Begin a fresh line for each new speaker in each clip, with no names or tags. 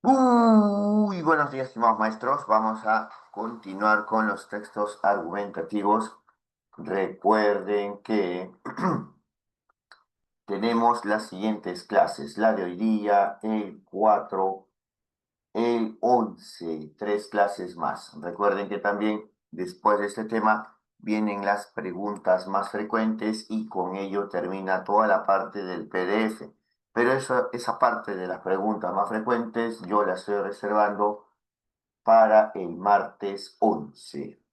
Buenos días, estimados maestros. Vamos a continuar con los textos argumentativos. Recuerden que tenemos las siguientes clases. La de hoy día, el 4, el 11, tres clases más. Recuerden que también después de este tema vienen las preguntas más frecuentes y con ello termina toda la parte del PDF. Pero esa parte de las preguntas más frecuentes yo la estoy reservando para el martes 11,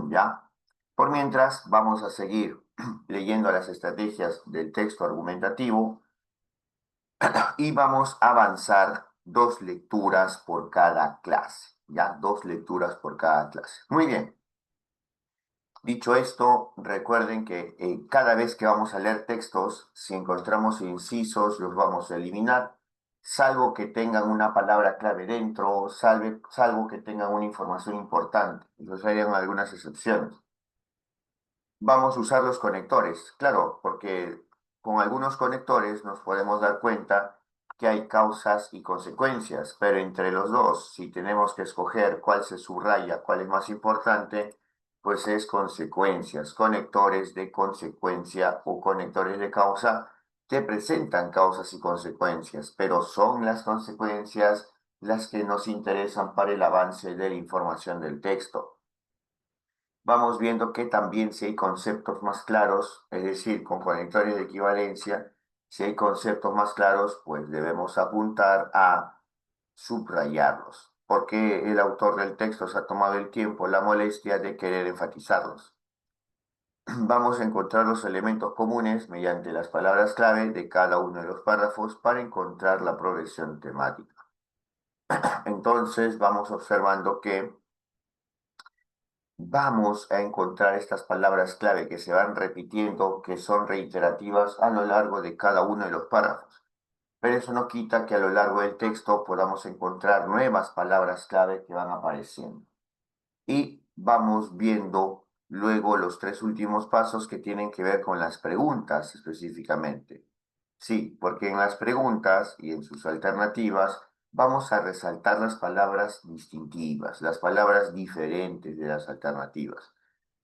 ¿ya? Por mientras, vamos a seguir leyendo las estrategias del texto argumentativo y vamos a avanzar dos lecturas por cada clase, ¿ya? Dos lecturas por cada clase. Muy bien. Dicho esto, recuerden que cada vez que vamos a leer textos, si encontramos incisos, los vamos a eliminar, salvo que tengan una palabra clave dentro, salvo que tengan una información importante. Entonces, hay algunas excepciones. Vamos a usar los conectores, claro, porque con algunos conectores nos podemos dar cuenta que hay causas y consecuencias, pero entre los dos, si tenemos que escoger cuál se subraya, cuál es más importante, pues es consecuencias. Conectores de consecuencia o conectores de causa que presentan causas y consecuencias, pero son las consecuencias las que nos interesan para el avance de la información del texto. Vamos viendo que también si hay conceptos más claros, es decir, con conectores de equivalencia, si hay conceptos más claros, pues debemos apuntar a subrayarlos, porque el autor del texto se ha tomado el tiempo, la molestia de querer enfatizarlos. Vamos a encontrar los elementos comunes mediante las palabras clave de cada uno de los párrafos para encontrar la progresión temática. Entonces, vamos observando que vamos a encontrar estas palabras clave que se van repitiendo, que son reiterativas a lo largo de cada uno de los párrafos. Pero eso no quita que a lo largo del texto podamos encontrar nuevas palabras clave que van apareciendo. Y vamos viendo luego los tres últimos pasos que tienen que ver con las preguntas específicamente. Sí, porque en las preguntas y en sus alternativas vamos a resaltar las palabras distintivas, las palabras diferentes de las alternativas.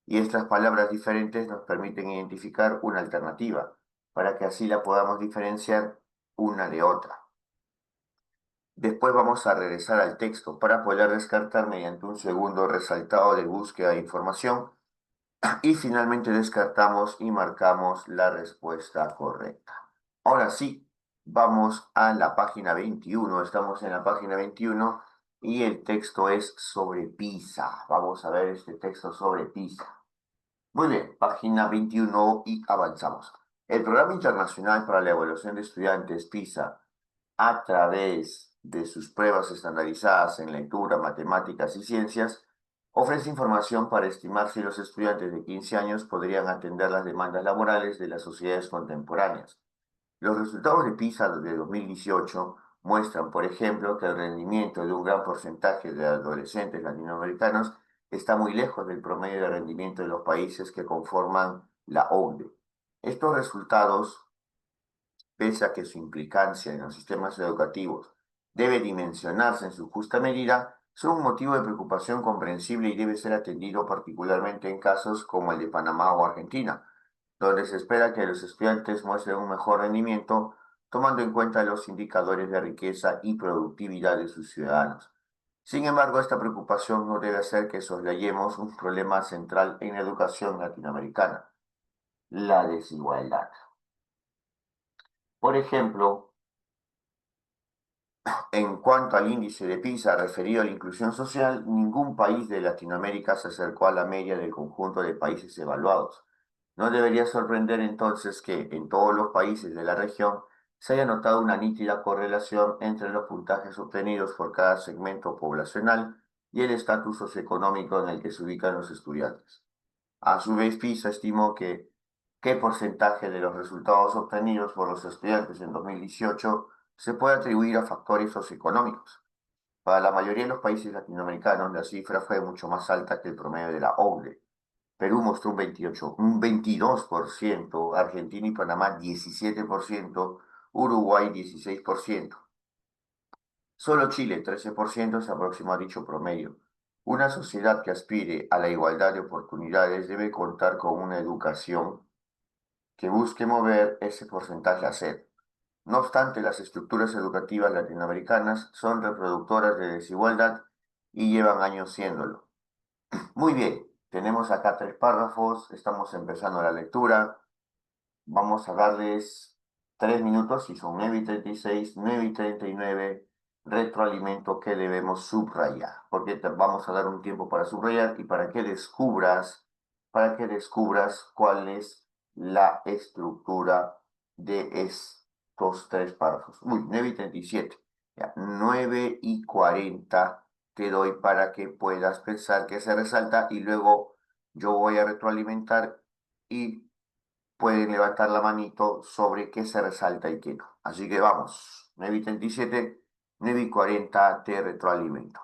Y estas palabras diferentes nos permiten identificar una alternativa, para que así la podamos diferenciar una de otra. Después vamos a regresar al texto para poder descartar mediante un segundo resaltado de búsqueda de información y finalmente descartamos y marcamos la respuesta correcta. Ahora sí, vamos a la página 21. Estamos en la página 21 y el texto es sobre PISA. Vamos a ver este texto sobre PISA. Muy bien, página 21 y avanzamos. El Programa Internacional para la Evaluación de Estudiantes, PISA, a través de sus pruebas estandarizadas en lectura, matemáticas y ciencias, ofrece información para estimar si los estudiantes de 15 años podrían atender las demandas laborales de las sociedades contemporáneas. Los resultados de PISA de 2018 muestran, por ejemplo, que el rendimiento de un gran porcentaje de adolescentes latinoamericanos está muy lejos del promedio de rendimiento de los países que conforman la OCDE. Estos resultados, pese a que su implicancia en los sistemas educativos debe dimensionarse en su justa medida, son un motivo de preocupación comprensible y debe ser atendido particularmente en casos como el de Panamá o Argentina, donde se espera que los estudiantes muestren un mejor rendimiento, tomando en cuenta los indicadores de riqueza y productividad de sus ciudadanos. Sin embargo, esta preocupación no debe hacer que soslayemos un problema central en la educación latinoamericana: la desigualdad. Por ejemplo, en cuanto al índice de PISA referido a la inclusión social, ningún país de Latinoamérica se acercó a la media del conjunto de países evaluados. No debería sorprender entonces que en todos los países de la región se haya notado una nítida correlación entre los puntajes obtenidos por cada segmento poblacional y el estatus socioeconómico en el que se ubican los estudiantes. A su vez, PISA estimó que qué porcentaje de los resultados obtenidos por los estudiantes en 2018 se puede atribuir a factores socioeconómicos. Para la mayoría de los países latinoamericanos, la cifra fue mucho más alta que el promedio de la OCDE. Perú mostró un 22%, Argentina y Panamá 17%, Uruguay 16%. Solo Chile, 13%, se aproxima a dicho promedio. Una sociedad que aspire a la igualdad de oportunidades debe contar con una educación que busque mover ese porcentaje a cero. No obstante, las estructuras educativas latinoamericanas son reproductoras de desigualdad y llevan años siéndolo. Muy bien, tenemos acá 3 párrafos, estamos empezando la lectura. Vamos a darles 3 minutos y son 9:36, 9:39, retroalimento que debemos subrayar, porque te vamos a dar un tiempo para subrayar y para que descubras cuál es la estructura de estos 3 párrafos. Uy, 9:37, ya, 9:40 te doy para que puedas pensar qué se resalta y luego yo voy a retroalimentar y pueden levantar la manito sobre qué se resalta y qué no. Así que vamos, 9:37, 9:40 te retroalimento.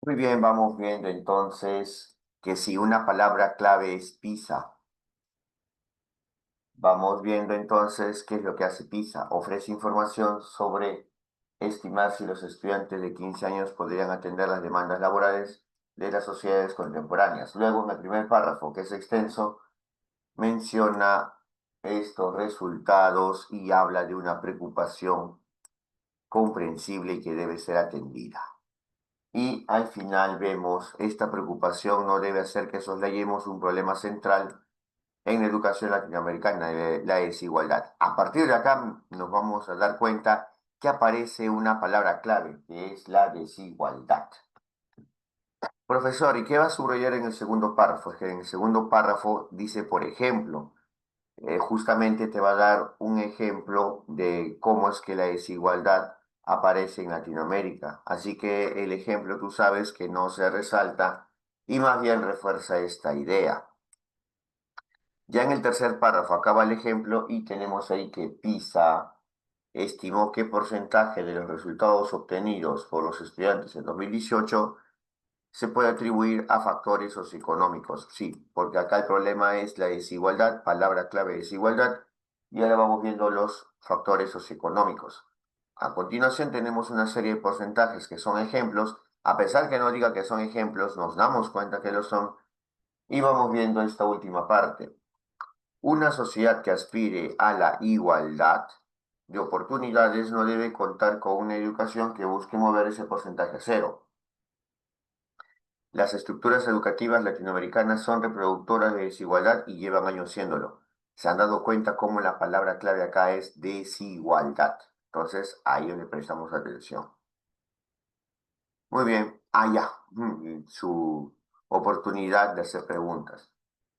Muy bien, vamos viendo entonces que si una palabra clave es PISA, vamos viendo entonces qué es lo que hace PISA. Ofrece información sobre estimar si los estudiantes de 15 años podrían atender las demandas laborales de las sociedades contemporáneas. Luego, en el primer párrafo, que es extenso, menciona estos resultados y habla de una preocupación comprensible y que debe ser atendida. Y al final vemos, esta preocupación no debe hacer que soslayemos un problema central en la educación latinoamericana, la desigualdad. A partir de acá nos vamos a dar cuenta que aparece una palabra clave, que es la desigualdad. Profesor, ¿y qué va a subrayar en el segundo párrafo? Es que en el segundo párrafo dice, por ejemplo, justamente te va a dar un ejemplo de cómo es que la desigualdad aparece en Latinoamérica. Así que el ejemplo tú sabes que no se resalta y más bien refuerza esta idea. Ya en el tercer párrafo acaba el ejemplo y tenemos ahí que PISA estimó qué porcentaje de los resultados obtenidos por los estudiantes en 2018 se puede atribuir a factores socioeconómicos. Sí, porque acá el problema es la desigualdad, palabra clave desigualdad, y ahora vamos viendo los factores socioeconómicos. A continuación tenemos una serie de porcentajes que son ejemplos. A pesar que no diga que son ejemplos, nos damos cuenta que lo son y vamos viendo esta última parte. Una sociedad que aspire a la igualdad de oportunidades no debe contar con una educación que busque mover ese porcentaje a cero. Las estructuras educativas latinoamericanas son reproductoras de desigualdad y llevan años siéndolo. Se han dado cuenta cómo la palabra clave acá es desigualdad. Entonces, ahí es donde prestamos atención. Muy bien, allá, su oportunidad de hacer preguntas.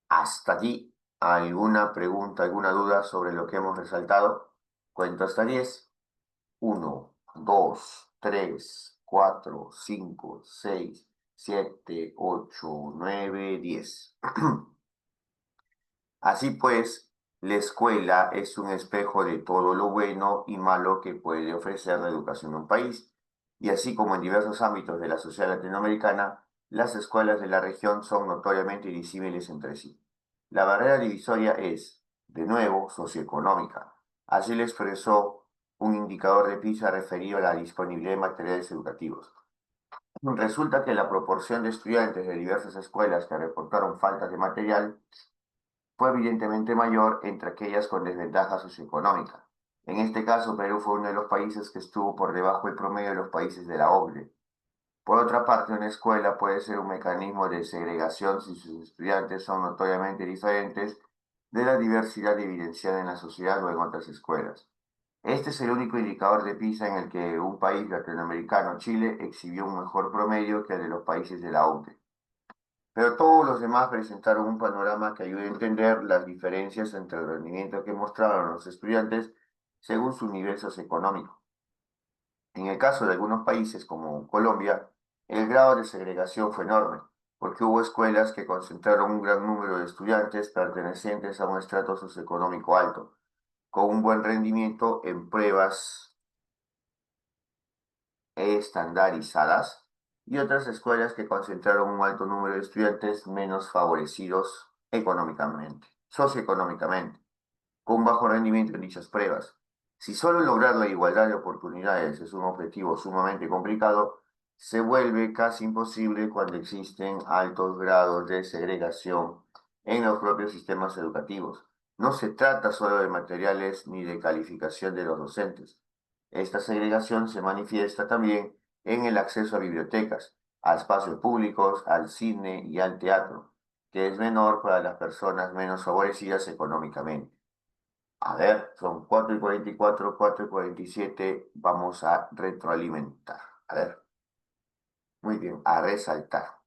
Hasta aquí, ¿alguna pregunta, alguna duda sobre lo que hemos resaltado? Cuento hasta 10. 1, 2, 3, 4, 5, 6, 7, 8, 9, 10. Así pues, la escuela es un espejo de todo lo bueno y malo que puede ofrecer la educación en un país. Y así como en diversos ámbitos de la sociedad latinoamericana, las escuelas de la región son notoriamente disímiles entre sí. La barrera divisoria es, de nuevo, socioeconómica. Así lo expresó un indicador de PISA referido a la disponibilidad de materiales educativos. Resulta que la proporción de estudiantes de diversas escuelas que reportaron faltas de material fue evidentemente mayor entre aquellas con desventaja socioeconómica. En este caso, Perú fue uno de los países que estuvo por debajo del promedio de los países de la OCDE. Por otra parte, una escuela puede ser un mecanismo de segregación si sus estudiantes son notoriamente diferentes de la diversidad evidenciada en la sociedad o en otras escuelas. Este es el único indicador de PISA en el que un país latinoamericano, Chile, exhibió un mejor promedio que el de los países de la OCDE. Pero todos los demás presentaron un panorama que ayude a entender las diferencias entre el rendimiento que mostraron los estudiantes según su nivel socioeconómico. En el caso de algunos países como Colombia, el grado de segregación fue enorme, porque hubo escuelas que concentraron un gran número de estudiantes pertenecientes a un estrato socioeconómico alto, con un buen rendimiento en pruebas estandarizadas, y otras escuelas que concentraron un alto número de estudiantes menos favorecidos económicamente, socioeconómicamente, con bajo rendimiento en dichas pruebas. Si solo lograr la igualdad de oportunidades es un objetivo sumamente complicado, se vuelve casi imposible cuando existen altos grados de segregación en los propios sistemas educativos. No se trata solo de materiales ni de calificación de los docentes. Esta segregación se manifiesta también en el acceso a bibliotecas, a espacios públicos, al cine y al teatro, que es menor para las personas menos favorecidas económicamente. A ver, son 4:44, 4:47. Vamos a retroalimentar. A ver, muy bien, a resaltar.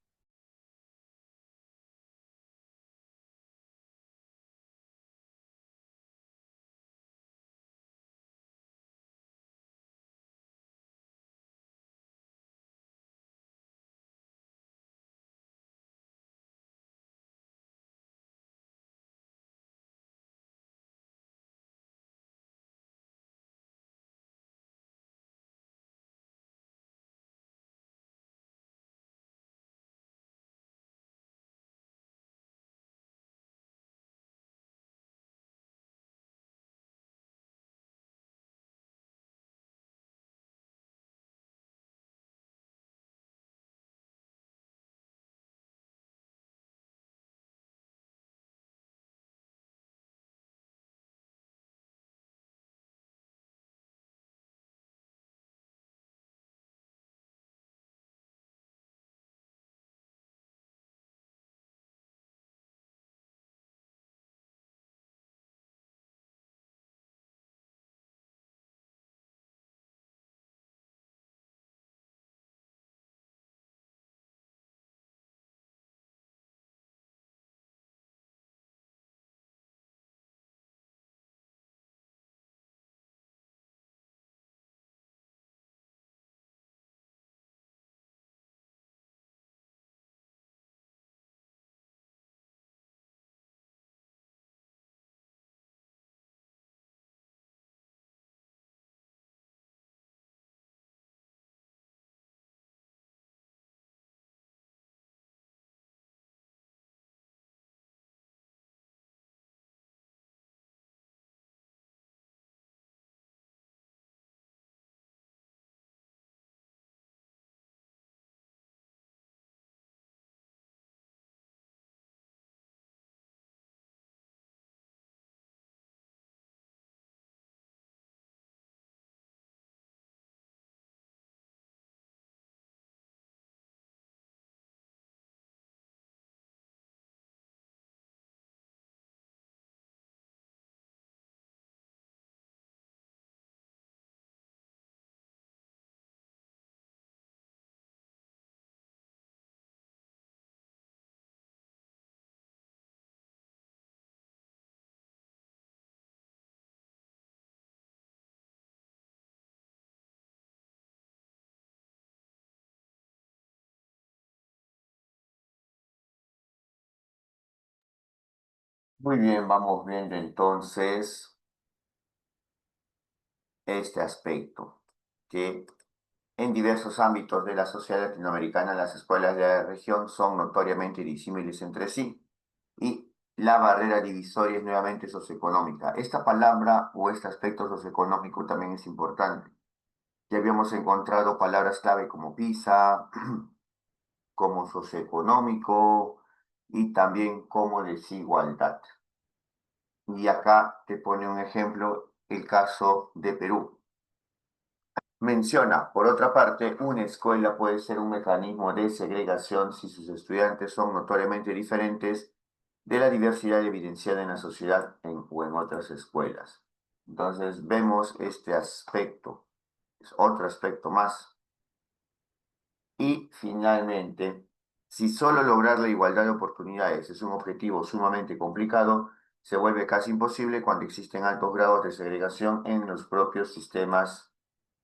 Muy bien, vamos viendo entonces este aspecto, que en diversos ámbitos de la sociedad latinoamericana las escuelas de la región son notoriamente disímiles entre sí y la barrera divisoria es nuevamente socioeconómica. Esta palabra o este aspecto socioeconómico también es importante. Ya habíamos encontrado palabras clave como PISA, como socioeconómico y también como desigualdad. Y acá te pone un ejemplo, el caso de Perú. Menciona, por otra parte, una escuela puede ser un mecanismo de segregación si sus estudiantes son notoriamente diferentes de la diversidad evidenciada en la sociedad o en otras escuelas. Entonces, vemos este aspecto, es otro aspecto más. Y finalmente, si solo lograr la igualdad de oportunidades es un objetivo sumamente complicado, se vuelve casi imposible cuando existen altos grados de segregación en los propios sistemas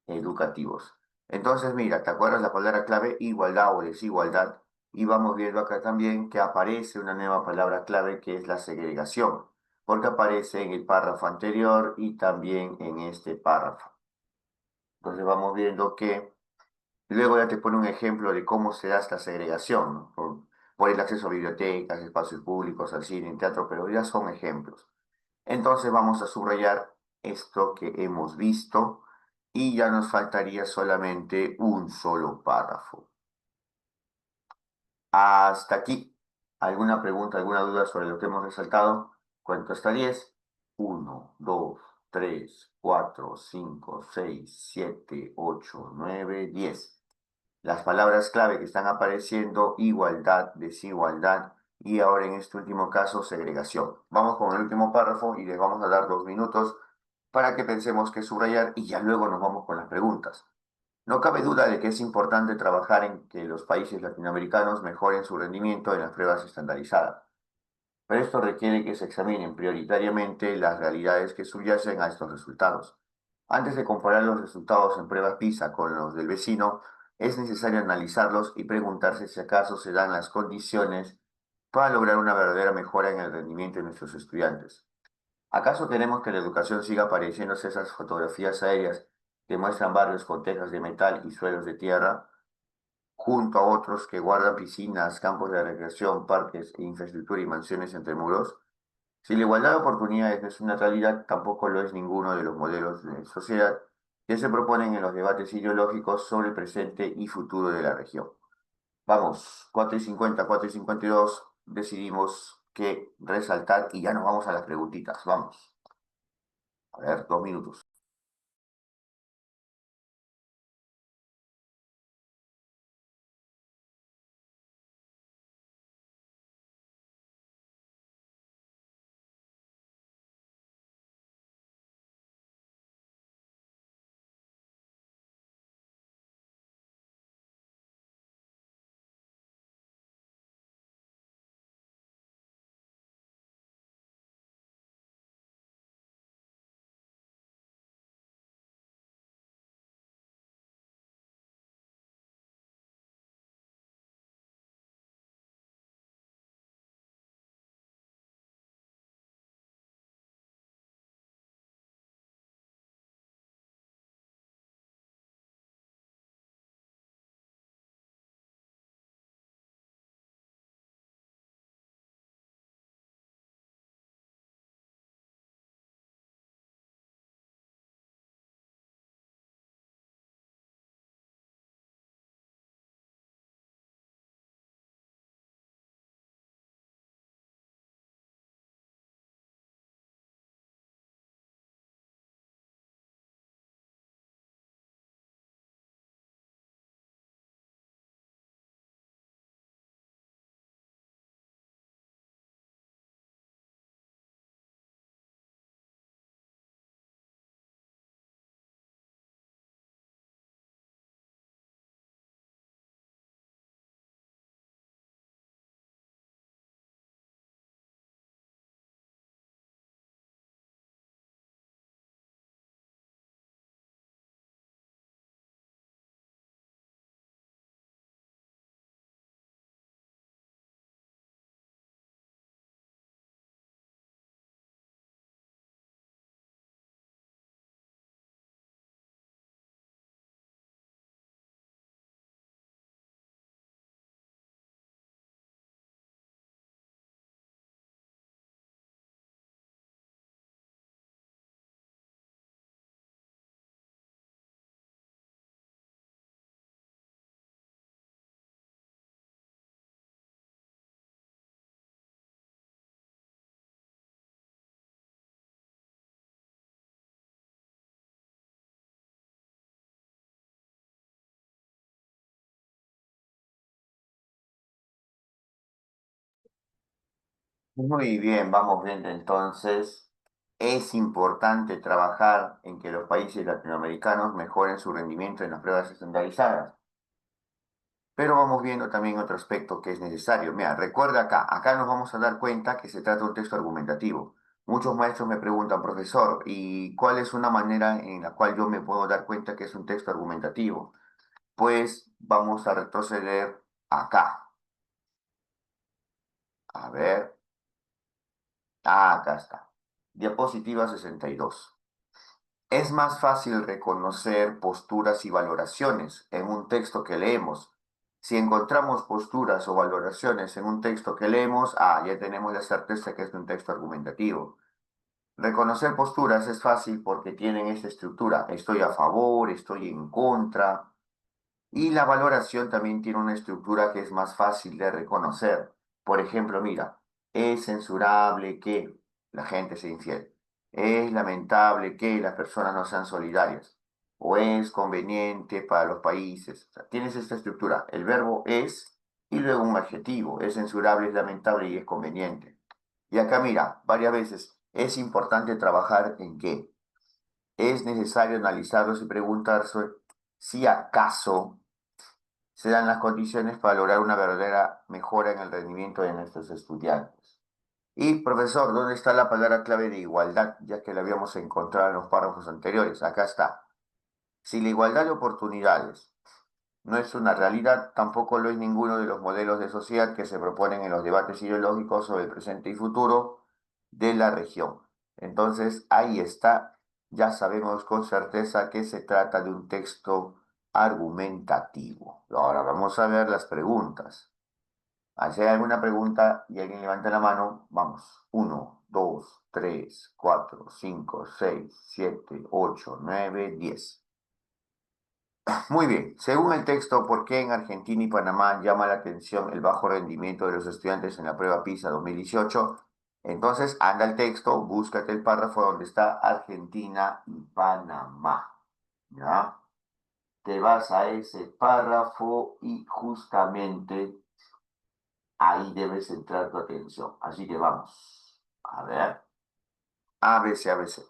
educativos. Entonces, mira, ¿te acuerdas la palabra clave igualdad o desigualdad? Y vamos viendo acá también que aparece una nueva palabra clave que es la segregación, porque aparece en el párrafo anterior y también en este párrafo. Entonces vamos viendo que luego ya te pone un ejemplo de cómo se da esta segregación, ¿no? Por el acceso a bibliotecas, espacios públicos, al cine, teatro, pero ya son ejemplos. Entonces vamos a subrayar esto que hemos visto y ya nos faltaría solamente un solo párrafo. Hasta aquí. ¿Alguna pregunta, alguna duda sobre lo que hemos resaltado? Cuento hasta 10. 1, 2, 3, 4, 5, 6, 7, 8, 9, 10. Las palabras clave que están apareciendo, igualdad, desigualdad y ahora en este último caso, segregación. Vamos con el último párrafo y les vamos a dar 2 minutos para que pensemos qué subrayar y ya luego nos vamos con las preguntas. No cabe duda de que es importante trabajar en que los países latinoamericanos mejoren su rendimiento en las pruebas estandarizadas, pero esto requiere que se examinen prioritariamente las realidades que subyacen a estos resultados. Antes de comparar los resultados en pruebas PISA con los del vecino, es necesario analizarlos y preguntarse si acaso se dan las condiciones para lograr una verdadera mejora en el rendimiento de nuestros estudiantes. ¿Acaso queremos que la educación siga apareciéndose esas fotografías aéreas que muestran barrios con tejas de metal y suelos de tierra, junto a otros que guardan piscinas, campos de recreación, parques e infraestructura y mansiones entre muros? Si la igualdad de oportunidades no es una realidad, tampoco lo es ninguno de los modelos de sociedad que se proponen en los debates ideológicos sobre el presente y futuro de la región. Vamos, 4:50, 4:52, decidimos que resaltar y ya nos vamos a las preguntitas. Vamos, a ver, 2 minutos. Muy bien, vamos viendo entonces. Es importante trabajar en que los países latinoamericanos mejoren su rendimiento en las pruebas estandarizadas. Pero vamos viendo también otro aspecto que es necesario. Mira, recuerda acá nos vamos a dar cuenta que se trata de un texto argumentativo. Muchos maestros me preguntan, profesor, ¿y cuál es una manera en la cual yo me puedo dar cuenta que es un texto argumentativo? Pues vamos a retroceder acá. A ver, acá está. Diapositiva 62. Es más fácil reconocer posturas y valoraciones en un texto que leemos. Si encontramos posturas o valoraciones en un texto que leemos, ya tenemos la certeza que es un texto argumentativo. Reconocer posturas es fácil porque tienen esta estructura. Estoy a favor, estoy en contra. Y la valoración también tiene una estructura que es más fácil de reconocer. Por ejemplo, mira, es censurable que la gente sea infiel. Es lamentable que las personas no sean solidarias. O es conveniente para los países. O sea, tienes esta estructura. El verbo es y luego un adjetivo. Es censurable, es lamentable y es conveniente. Y acá mira, varias veces, es importante trabajar en qué. Es necesario analizarlos y preguntarse si acaso se dan las condiciones para lograr una verdadera mejora en el rendimiento de nuestros estudiantes. Y, profesor, ¿dónde está la palabra clave de igualdad? Ya que la habíamos encontrado en los párrafos anteriores. Acá está. Si la igualdad de oportunidades no es una realidad, tampoco lo es ninguno de los modelos de sociedad que se proponen en los debates ideológicos sobre el presente y futuro de la región. Entonces, ahí está. Ya sabemos con certeza que se trata de un texto argumentativo. Ahora vamos a ver las preguntas. Si hay alguna pregunta y alguien levanta la mano, vamos. 1, 2, 3, 4, 5, 6, 7, 8, 9, 10. Muy bien. Según el texto, ¿por qué en Argentina y Panamá llama la atención el bajo rendimiento de los estudiantes en la prueba PISA 2018? Entonces, anda el texto, búscate el párrafo donde está Argentina y Panamá. ¿Ya? Te vas a ese párrafo y justamente ahí debes centrar tu atención. Así que vamos. A ver. ABC, ABC.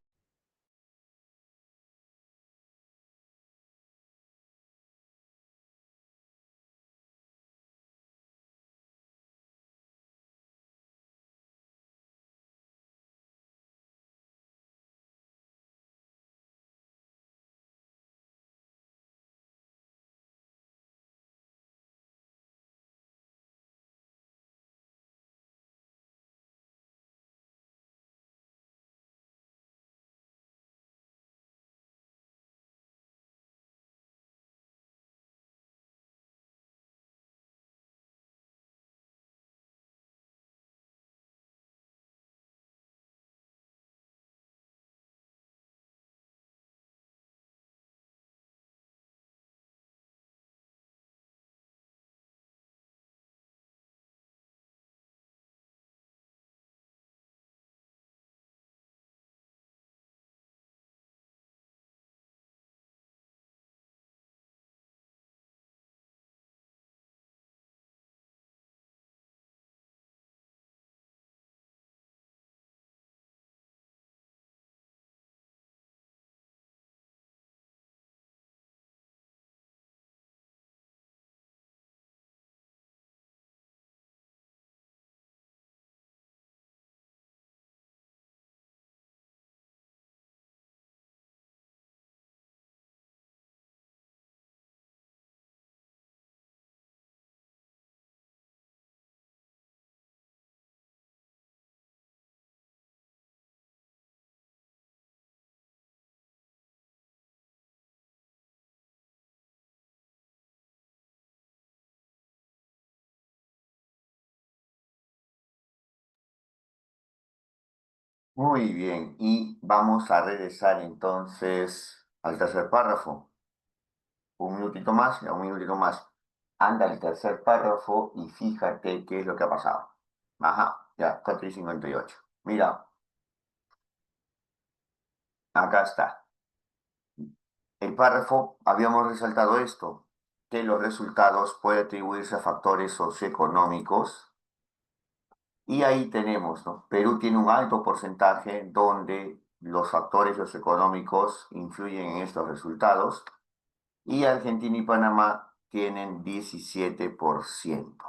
Muy bien. Y vamos a regresar entonces al tercer párrafo. Un minutito más, ya un minutito más. Anda el tercer párrafo y fíjate qué es lo que ha pasado. Ajá, ya, 4:58. Mira, acá está. El párrafo, habíamos resaltado esto, que los resultados pueden atribuirse a factores socioeconómicos Y ahí tenemos, ¿no? Perú tiene un alto porcentaje donde los factores socioeconómicos influyen en estos resultados y Argentina y Panamá tienen 17%.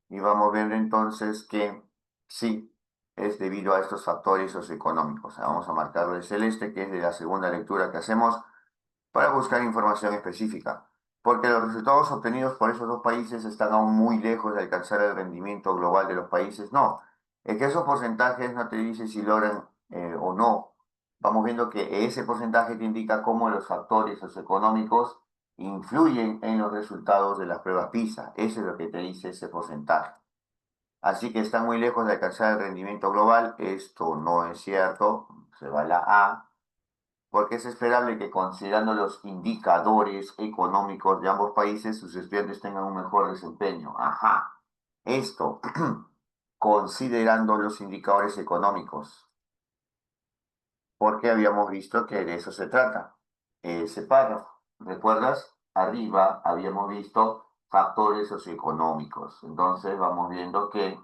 Y vamos viendo entonces que sí, es debido a estos factores socioeconómicos. Vamos a marcarlo de celeste, que es de la segunda lectura que hacemos para buscar información específica, porque los resultados obtenidos por esos dos países están aún muy lejos de alcanzar el rendimiento global de los países. No, es que esos porcentajes no te dicen si logran o no. Vamos viendo que ese porcentaje te indica cómo los factores socioeconómicos influyen en los resultados de las pruebas PISA. Eso es lo que te dice ese porcentaje. Así que están muy lejos de alcanzar el rendimiento global. Esto no es cierto. Se va la A porque es esperable que considerando los indicadores económicos de ambos países, sus estudiantes tengan un mejor desempeño. Ajá, esto, considerando los indicadores económicos, porque habíamos visto que de eso se trata. Ese párrafo, ¿recuerdas? Arriba habíamos visto factores socioeconómicos. Entonces vamos viendo que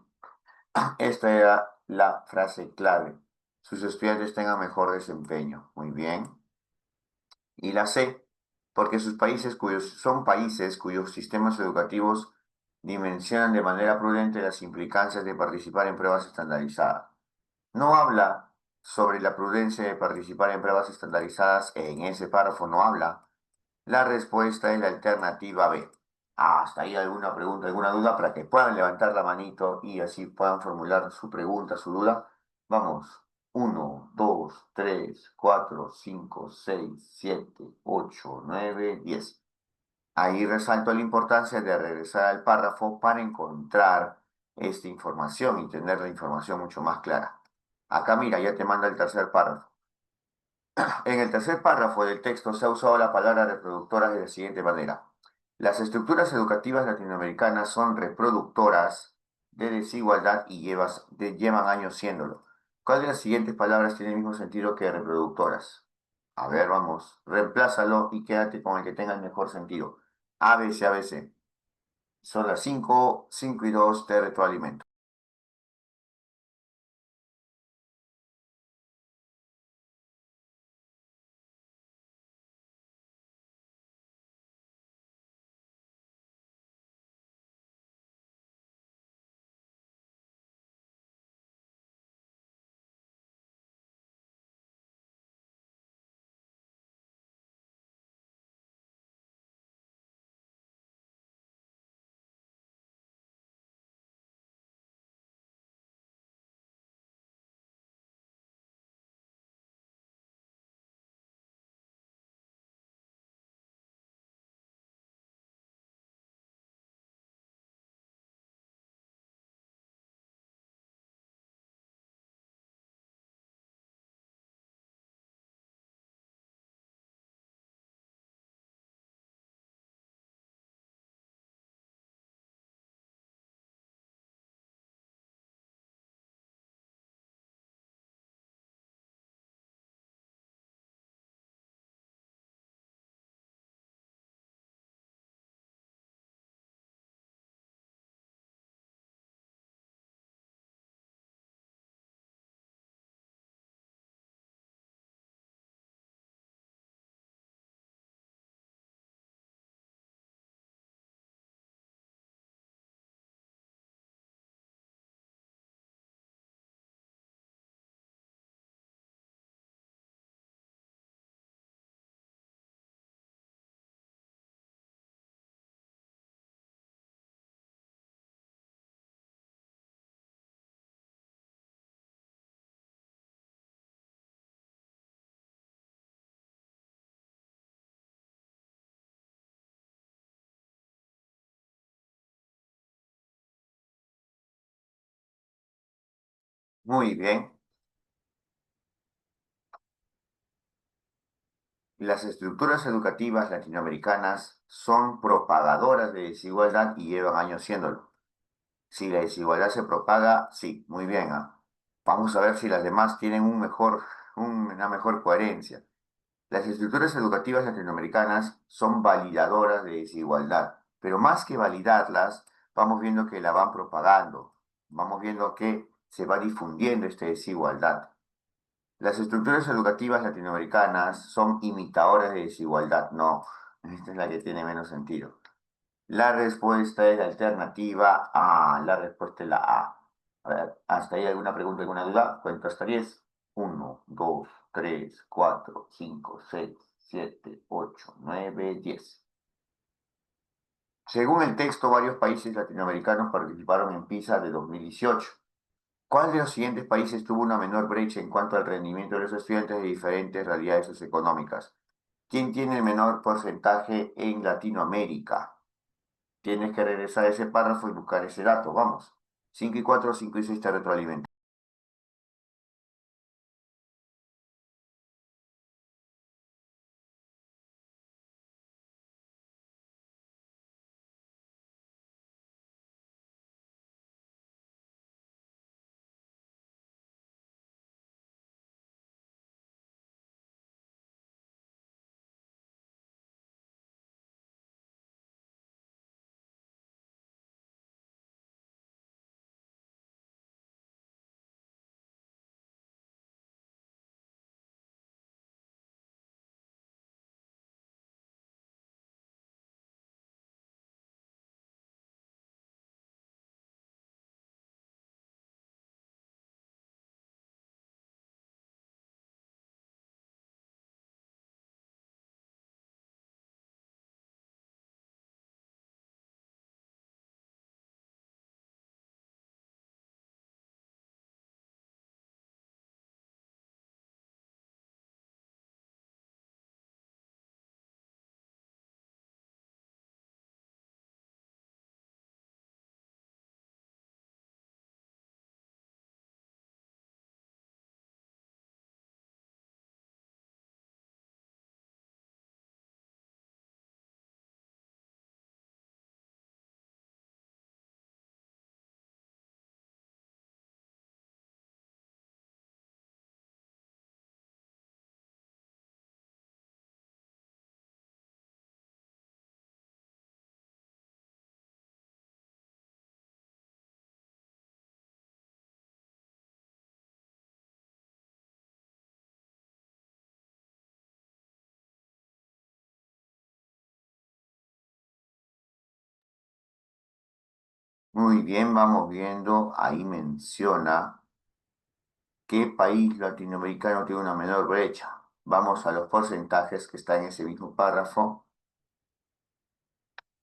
esta era la frase clave. Sus estudiantes tengan mejor desempeño. Muy bien. Y la C, porque son países cuyos sistemas educativos dimensionan de manera prudente las implicancias de participar en pruebas estandarizadas. No habla sobre la prudencia de participar en pruebas estandarizadas en ese párrafo, no habla. La respuesta es la alternativa B. ¿Hasta ahí alguna pregunta, alguna duda para que puedan levantar la manito y así puedan formular su pregunta, su duda? Vamos. 1, 2, 3, 4, 5, 6, 7, 8, 9, 10. Ahí resalto la importancia de regresar al párrafo para encontrar esta información y tener la información mucho más clara. Acá mira, ya te manda el tercer párrafo. En el tercer párrafo del texto se ha usado la palabra reproductoras de la siguiente manera. Las estructuras educativas latinoamericanas son reproductoras de desigualdad y llevan años siéndolo. ¿Cuál de las siguientes palabras tiene el mismo sentido que reproductoras? A ver, vamos, reemplázalo y quédate con el que tenga el mejor sentido. ABC, ABC. Son las 5, 5 y 2, te retroalimento. Muy bien. Las estructuras educativas latinoamericanas son propagadoras de desigualdad y llevan años siéndolo. Si la desigualdad se propaga, sí, muy bien. Vamos a ver si las demás tienen una mejor coherencia. Las estructuras educativas latinoamericanas son validadoras de desigualdad, pero más que validarlas, vamos viendo que la van propagando. vamos viendo que se va difundiendo esta desigualdad. Las estructuras educativas latinoamericanas son imitadoras de desigualdad. No, esta es la que tiene menos sentido. La respuesta es la alternativa A. La respuesta es la A. A ver, ¿hasta ahí alguna pregunta, alguna duda? Cuento hasta 10. 1, 2, 3, 4, 5, 6, 7, 8, 9, 10. Según el texto, varios países latinoamericanos participaron en PISA de 2018. ¿Cuál de los siguientes países tuvo una menor brecha en cuanto al rendimiento de los estudiantes de diferentes realidades socioeconómicas? ¿Quién tiene el menor porcentaje en Latinoamérica? Tienes que regresar a ese párrafo y buscar ese dato. Vamos. 5 y 4, 5 y 6 te retroalimentan. Muy bien, vamos viendo. Ahí menciona qué país latinoamericano tiene una menor brecha. Vamos a los porcentajes que están en ese mismo párrafo.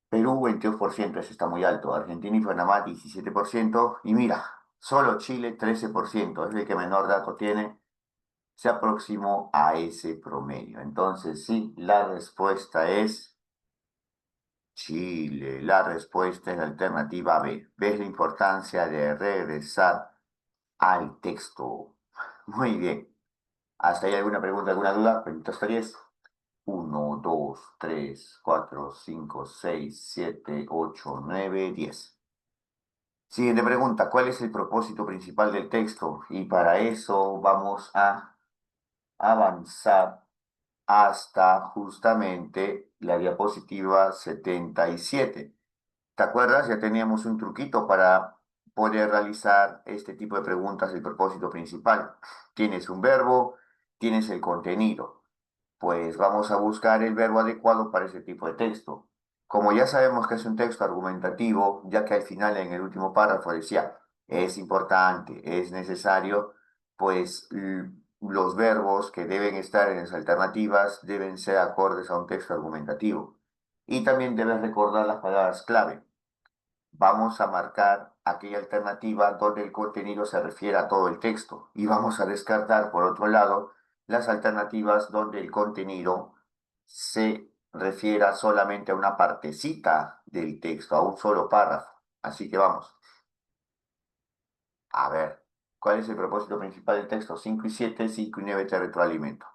Perú, 22%, ese está muy alto. Argentina y Panamá, 17%. Y mira, solo Chile, 13%. Es el que menor dato tiene. Se aproximó a ese promedio. Entonces, sí, la respuesta es Chile. La respuesta es la alternativa B. ¿Ves la importancia de regresar al texto? Muy bien. ¿Hasta ahí alguna pregunta, alguna duda? Pregunta hasta 10. 1, 2, 3, 4, 5, 6, 7, 8, 9, 10. Siguiente pregunta, ¿cuál es el propósito principal del texto? Y para eso vamos a avanzar hasta justamente la diapositiva 77. ¿Te acuerdas? Ya teníamos un truquito para poder realizar este tipo de preguntas, el propósito principal. Tienes un verbo, tienes el contenido. Pues vamos a buscar el verbo adecuado para ese tipo de texto. Como ya sabemos que es un texto argumentativo, ya que al final en el último párrafo decía, es importante, es necesario, pues los verbos que deben estar en las alternativas deben ser acordes a un texto argumentativo. Y también debes recordar las palabras clave. Vamos a marcar aquella alternativa donde el contenido se refiere a todo el texto y vamos a descartar, por otro lado, las alternativas donde el contenido se refiera solamente a una partecita del texto, a un solo párrafo. Así que vamos, a ver, ¿cuál es el propósito principal del texto? 5 y 7, 5 y 9 te retroalimento.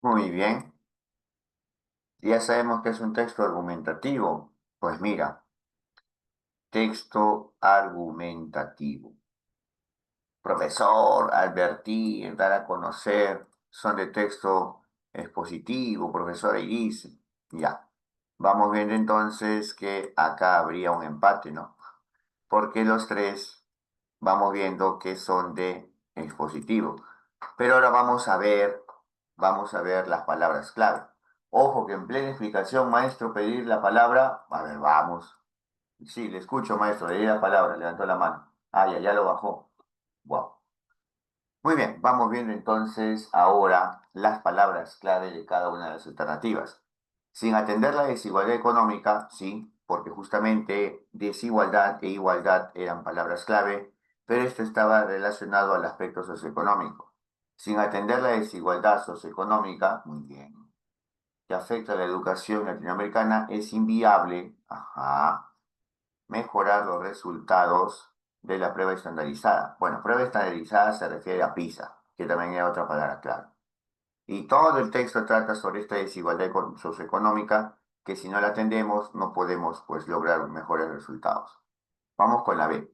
Muy bien. Ya sabemos que es un texto argumentativo. Pues mira, texto argumentativo. Profesor, advertir, dar a conocer, son de texto expositivo, profesor y dice. Ya. Vamos viendo entonces que acá habría un empate, ¿no? Porque los tres vamos viendo que son de expositivo. Pero ahora vamos a ver las palabras clave. Ojo que en plena explicación, maestro, pedir la palabra. A ver, vamos. Sí, le escucho, maestro, le di la palabra, levantó la mano. Ah, ya lo bajó. Wow. Muy bien, vamos viendo entonces ahora las palabras clave de cada una de las alternativas. Sin atender la desigualdad económica, sí, porque justamente desigualdad e igualdad eran palabras clave, pero esto estaba relacionado al aspecto socioeconómico. Sin atender la desigualdad socioeconómica, muy bien, que afecta a la educación latinoamericana, es inviable, ajá, mejorar los resultados de la prueba estandarizada. Bueno, prueba estandarizada se refiere a PISA, que también es otra palabra clave. Y todo el texto trata sobre esta desigualdad socioeconómica que si no la atendemos no podemos pues lograr mejores resultados. Vamos con la B.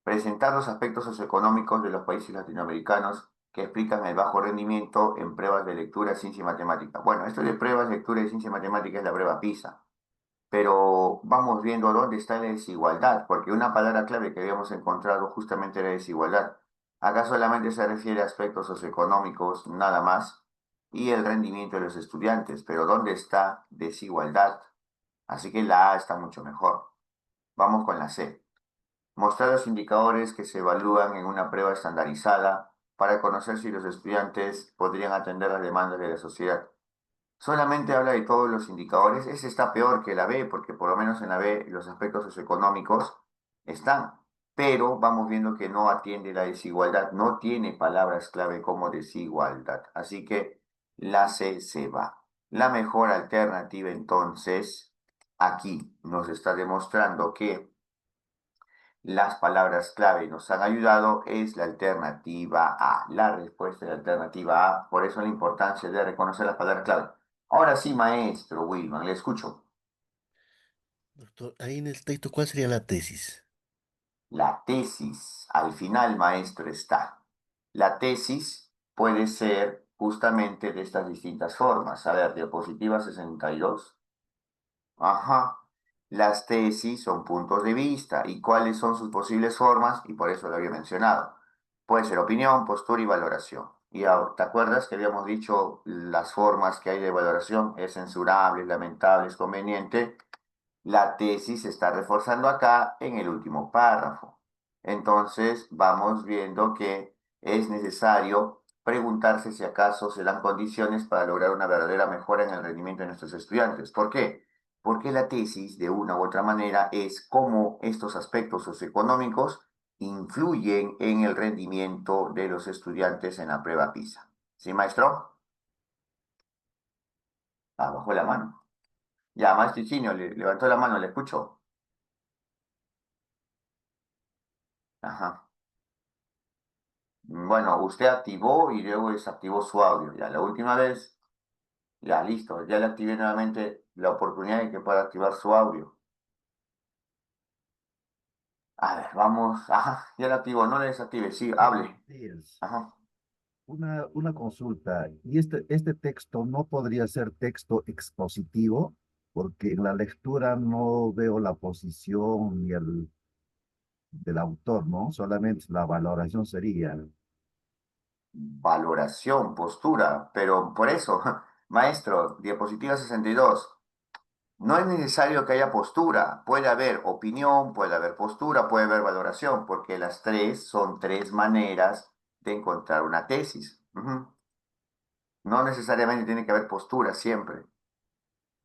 Presentar los aspectos socioeconómicos de los países latinoamericanos que explican el bajo rendimiento en pruebas de lectura, ciencia y matemática. Bueno, esto de pruebas, lectura y ciencia y matemática es la prueba PISA, pero vamos viendo dónde está la desigualdad, porque una palabra clave que habíamos encontrado justamente era desigualdad. Acá solamente se refiere a aspectos socioeconómicos, nada más, y el rendimiento de los estudiantes, pero ¿dónde está desigualdad? Así que la A está mucho mejor. Vamos con la C. Mostrar los indicadores que se evalúan en una prueba estandarizada para conocer si los estudiantes podrían atender las demandas de la sociedad. Solamente habla de todos los indicadores. Ese está peor que la B, porque por lo menos en la B los aspectos socioeconómicos están. Pero vamos viendo que no atiende la desigualdad, no tiene palabras clave como desigualdad. Así que la C se va. La mejor alternativa entonces, aquí nos está demostrando que las palabras clave nos han ayudado, es la alternativa A. La respuesta es la alternativa A. Por eso la importancia de reconocer las palabras clave. Ahora sí, maestro Wilman, le escucho.
Doctor, ahí en el texto, ¿cuál sería la tesis?
La tesis, al final, maestro, está. La tesis puede ser justamente de estas distintas formas. A ver, diapositiva 62. Ajá. Las tesis son puntos de vista. ¿Y cuáles son sus posibles formas? Y por eso lo había mencionado. Puede ser opinión, postura y valoración. ¿Te acuerdas que habíamos dicho las formas que hay de valoración? Es censurable, lamentable, es conveniente. La tesis se está reforzando acá en el último párrafo. Entonces, vamos viendo que es necesario preguntarse si acaso se dan condiciones para lograr una verdadera mejora en el rendimiento de nuestros estudiantes. ¿Por qué? Porque la tesis, de una u otra manera, es cómo estos aspectos socioeconómicos influyen en el rendimiento de los estudiantes en la prueba PISA. ¿Sí, maestro? Bajó la mano. Ya, maestro Higinio, levantó la mano, le escucho. Ajá. Bueno, usted activó y luego desactivó su audio. Ya, la última vez, ya listo, ya le activé nuevamente la oportunidad de que pueda activar su audio. A ver, vamos. Ajá, ya la activó, no le desactive, sí,
Buenos
hable.
días.
Ajá.
Una consulta. ¿Y este texto no podría ser texto expositivo? Porque en la lectura no veo la posición ni el del autor, ¿no? Solamente la valoración sería.
Valoración, postura, pero por eso, maestro, diapositiva 62. No es necesario que haya postura, puede haber opinión, puede haber postura, puede haber valoración, porque las tres son tres maneras de encontrar una tesis. Ujú. No necesariamente tiene que haber postura siempre.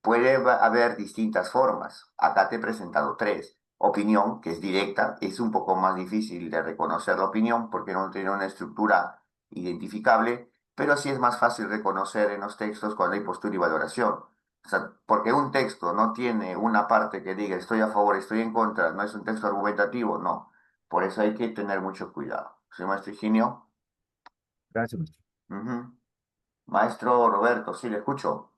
Puede haber distintas formas. Acá te he presentado tres. Opinión, que es directa, es un poco más difícil de reconocer la opinión porque no tiene una estructura identificable, pero sí es más fácil reconocer en los textos cuando hay postura y valoración. O sea, porque un texto no tiene una parte que diga estoy a favor, estoy en contra, no es un texto argumentativo, no. Por eso hay que tener mucho cuidado. ¿Sí, maestro Higinio?
Gracias, maestro.
Ujú. Maestro Roberto, sí, le escucho.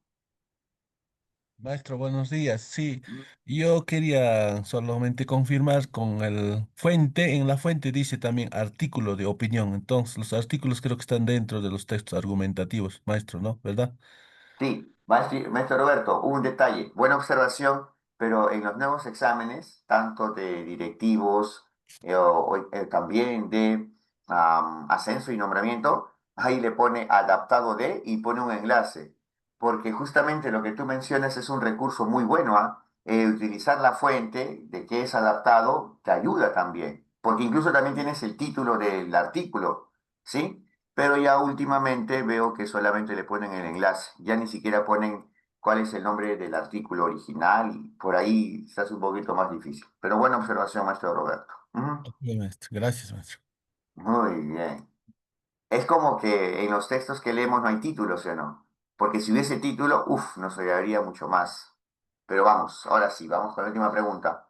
Maestro, buenos días. Sí, yo quería solamente confirmar con el fuente. En la fuente dice también artículo de opinión. Entonces, los artículos creo que están dentro de los textos argumentativos, maestro, ¿no? ¿Verdad?
Sí, maestro Roberto, un detalle, buena observación, pero en los nuevos exámenes, tanto de directivos también de ascenso y nombramiento, ahí le pone adaptado de y pone un enlace, porque justamente lo que tú mencionas es un recurso muy bueno, ¿ah? Utilizar la fuente de que es adaptado te ayuda también, porque incluso también tienes el título del artículo, ¿sí? Pero ya últimamente veo que solamente le ponen el enlace, ya ni siquiera ponen cuál es el nombre del artículo original y por ahí se hace un poquito más difícil. Pero buena observación, maestro Roberto. Ujú.
Ok, maestro. Gracias, maestro.
Muy bien. Es como que en los textos que leemos no hay títulos, ¿sí o no? Porque si hubiese título, uff, nos ayudaría mucho más. Pero vamos, ahora sí, vamos con la última pregunta.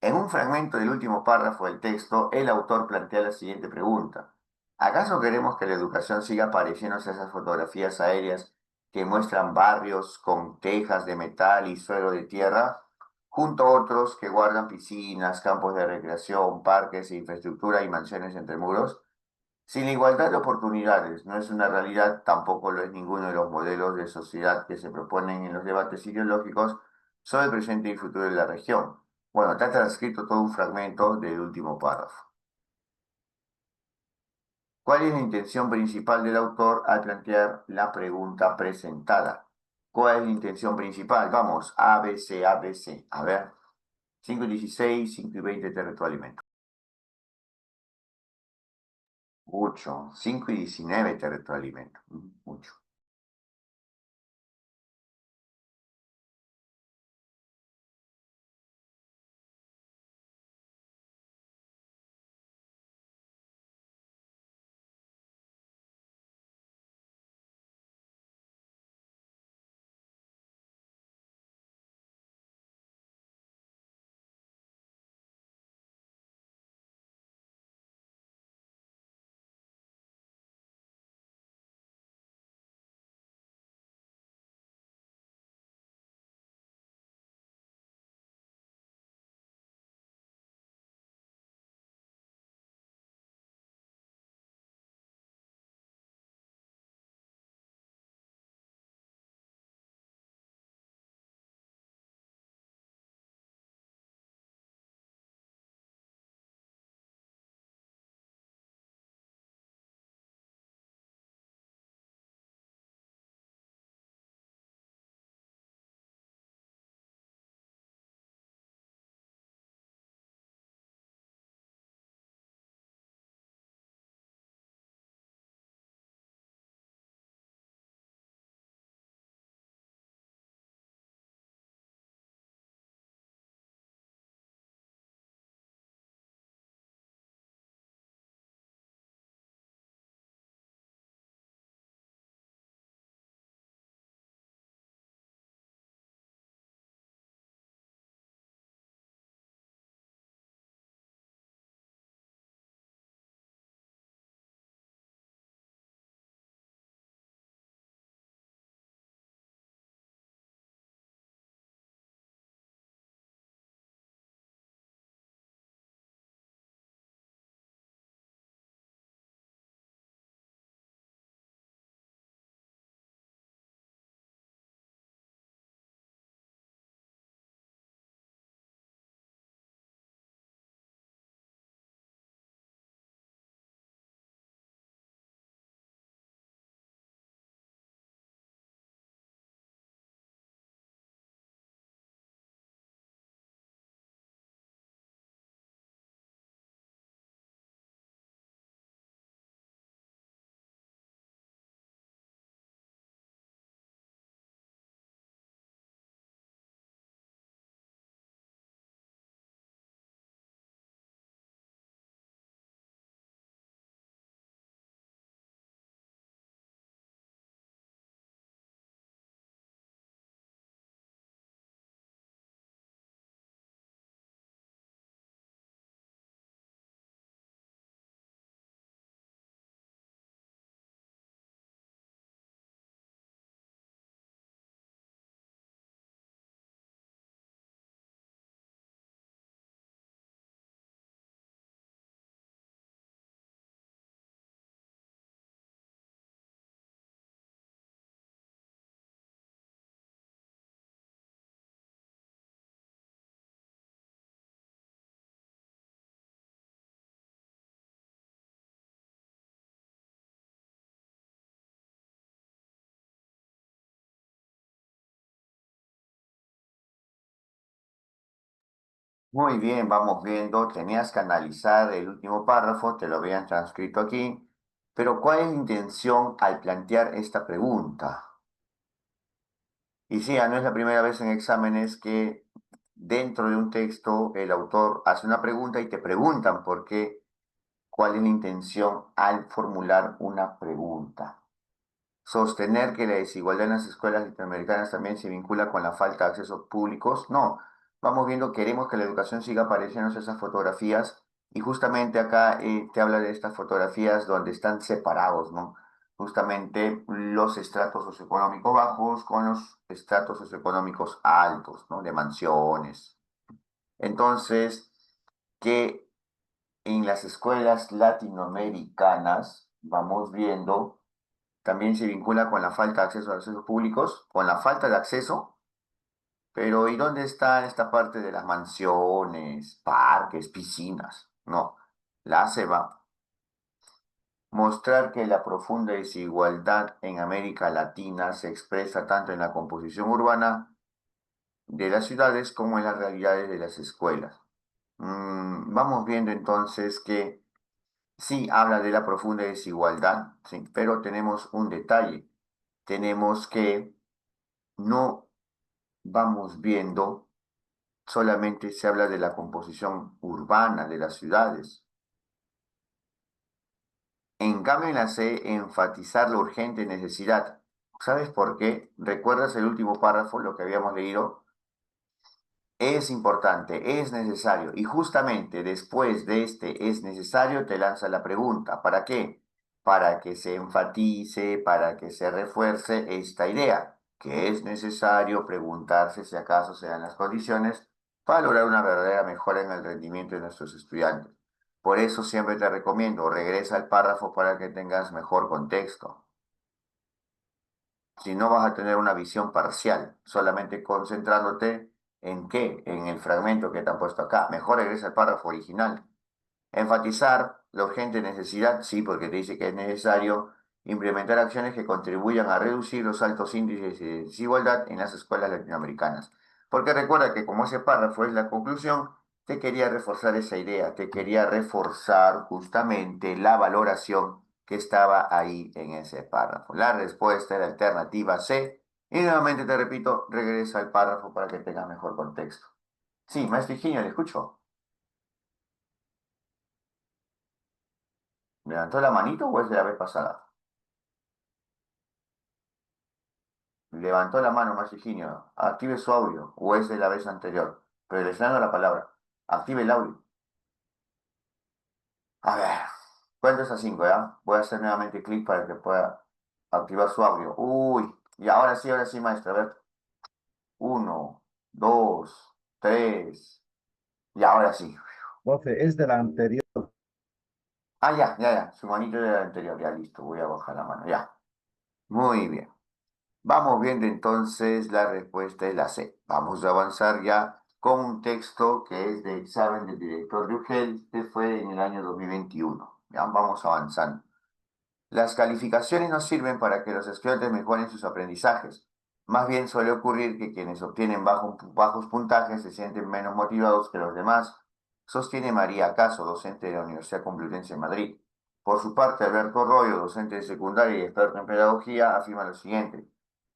En un fragmento del último párrafo del texto, el autor plantea la siguiente pregunta. ¿Acaso queremos que la educación siga pareciéndose a esas fotografías aéreas que muestran barrios con tejas de metal y suelo de tierra, junto a otros que guardan piscinas, campos de recreación, parques, infraestructura y mansiones entre muros? Si la igualdad de oportunidades no es una realidad, tampoco lo es ninguno de los modelos de sociedad que se proponen en los debates ideológicos sobre el presente y futuro de la región. Bueno, está transcrito todo un fragmento del último párrafo. ¿Cuál es la intención principal del autor al plantear la pregunta presentada? ¿Cuál es la intención principal? Vamos, A, B, C, A, B, C. A ver, 5 y 16, 5 y 20 te retroalimento. Mucho. 5 y 19 te retroalimento. Mucho. Muy bien, vamos viendo. Tenías que analizar el último párrafo, te lo habían transcrito aquí. Pero ¿cuál es la intención al plantear esta pregunta? Y sí, no es la primera vez en exámenes que dentro de un texto el autor hace una pregunta y te preguntan por qué, cuál es la intención al formular una pregunta. Sostener que la desigualdad en las escuelas latinoamericanas también se vincula con la falta de accesos públicos. No, vamos viendo, queremos que la educación siga apareciendo en esas fotografías y justamente acá te habla de estas fotografías donde están separados, ¿no? Justamente los estratos socioeconómicos bajos con los estratos socioeconómicos altos, ¿no? De mansiones. Entonces, que en las escuelas latinoamericanas vamos viendo también se vincula con la falta de acceso a los accesos públicos, con la falta de acceso, pero ¿y dónde está esta parte de las mansiones, parques, piscinas? No, la ACE va mostrar que la profunda desigualdad en América Latina se expresa tanto en la composición urbana de las ciudades como en las realidades de las escuelas. Vamos viendo entonces que sí habla de la profunda desigualdad, sí, pero tenemos un detalle. Tenemos que no vamos viendo, solamente se habla de la composición urbana de las ciudades. En cambio, en la C, enfatizar la urgente necesidad. ¿Sabes por qué? ¿Recuerdas el último párrafo, lo que habíamos leído? Es importante, es necesario. Y justamente después de este es necesario, te lanza la pregunta. ¿Para qué? Para que se enfatice, para que se refuerce esta idea, que es necesario preguntarse si acaso se dan las condiciones para lograr una verdadera mejora en el rendimiento de nuestros estudiantes. Por eso siempre te recomiendo, regresa al párrafo para que tengas mejor contexto. Si no vas a tener una visión parcial, solamente concentrándote en qué, en el fragmento que te han puesto acá. Mejor regresa al párrafo original. Enfatizar la urgente necesidad, sí, porque te dice que es necesario implementar acciones que contribuyan a reducir los altos índices de desigualdad en las escuelas latinoamericanas. Porque recuerda que como ese párrafo es la conclusión, te quería reforzar esa idea, te quería reforzar justamente la valoración que estaba ahí en ese párrafo. La respuesta era alternativa C. Y nuevamente te repito, regresa al párrafo para que tengas mejor contexto. Sí, maestro Higinio, le escucho. ¿Levantó la manito o es de la vez pasada? Levantó la mano, maestro Higinio. Active su audio o es de la vez anterior. Pero le estoy dando la palabra. Active el audio. A ver, cuento hasta 5, ¿ya? Voy a hacer nuevamente clic para que pueda activar su audio. Uy, y ahora sí, maestro. A ver. 1, 2, 3. Y ahora sí.
Profe, es de la anterior.
Ah, ya. Su manito era la anterior. Ya, listo. Voy a bajar la mano. Ya. Muy bien. Vamos viendo entonces la respuesta de la C. Vamos a avanzar ya con un texto que es de examen del director de UGEL, que fue en el año 2021. Ya vamos avanzando. Las calificaciones no sirven para que los estudiantes mejoren sus aprendizajes. Más bien suele ocurrir que quienes obtienen bajos puntajes se sienten menos motivados que los demás, sostiene María Caso, docente de la Universidad Complutense de Madrid. Por su parte, Alberto Royo, docente de secundaria y experto en pedagogía, afirma lo siguiente.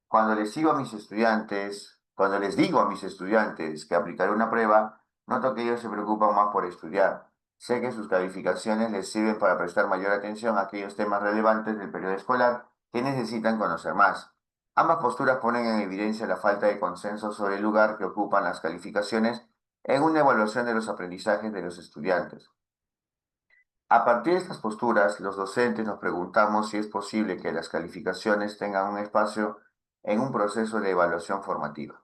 Cuando les digo a mis estudiantes que aplicaré una prueba, noto que ellos se preocupan más por estudiar. Sé que sus calificaciones les sirven para prestar mayor atención a aquellos temas relevantes del periodo escolar que necesitan conocer más. Ambas posturas ponen en evidencia la falta de consenso sobre el lugar que ocupan las calificaciones en una evaluación de los aprendizajes de los estudiantes. A partir de estas posturas, los docentes nos preguntamos si es posible que las calificaciones tengan un espacio en un proceso de evaluación formativa.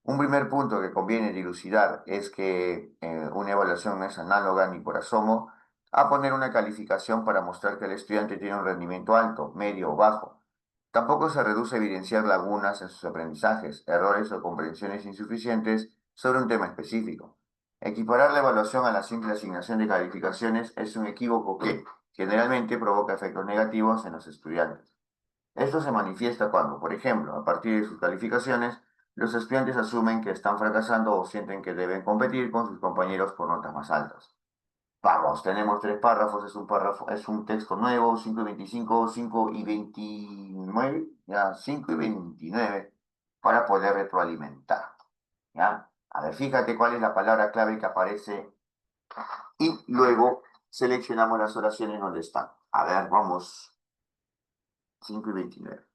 Un primer punto que conviene dilucidar es que una evaluación no es análoga ni por asomo a poner una calificación para mostrar que el estudiante tiene un rendimiento alto, medio o bajo. Tampoco se reduce a evidenciar lagunas en sus aprendizajes, errores o comprensiones insuficientes sobre un tema específico. Equiparar la evaluación a la simple asignación de calificaciones es un equívoco que generalmente provoca efectos negativos en los estudiantes. Esto se manifiesta cuando, por ejemplo, a partir de sus calificaciones, Los estudiantes asumen que están fracasando o sienten que deben competir con sus compañeros por notas más altas. Vamos, tenemos tres párrafos, es un texto nuevo, 5:25, 5:29, ya, 5:29, para poder retroalimentar, ¿ya? A ver, fíjate cuál es la palabra clave que aparece y luego seleccionamos las oraciones donde están. A ver, vamos, 5:29.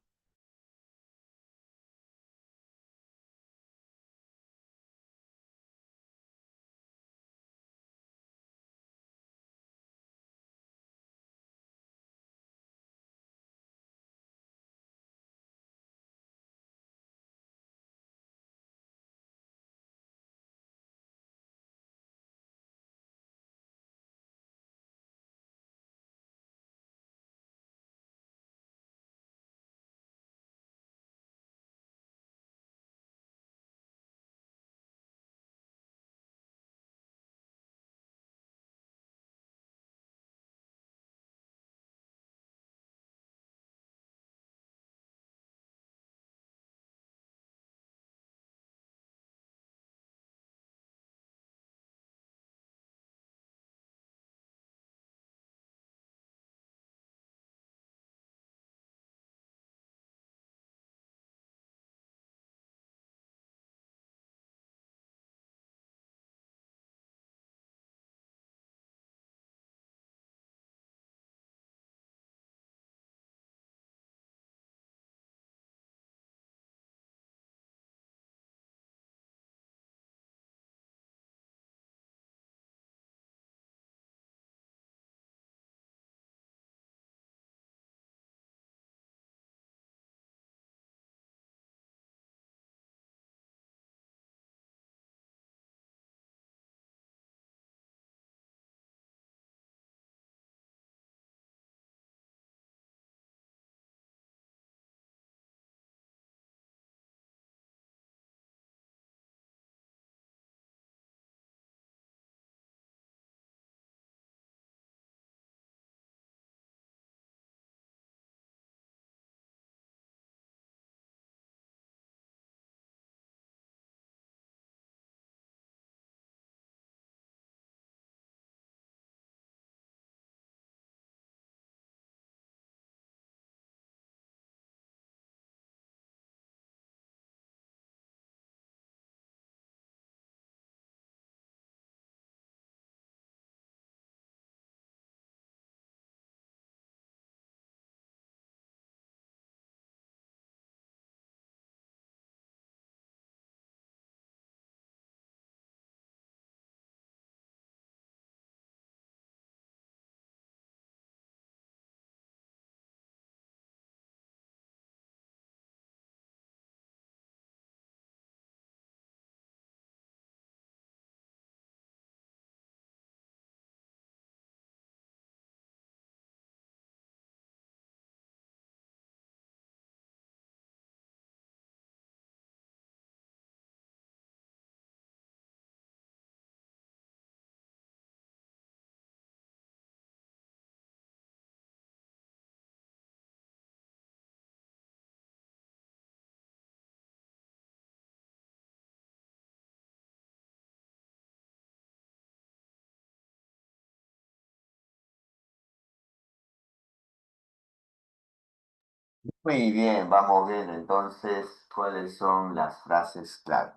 Muy bien, vamos viendo entonces cuáles son las frases clave.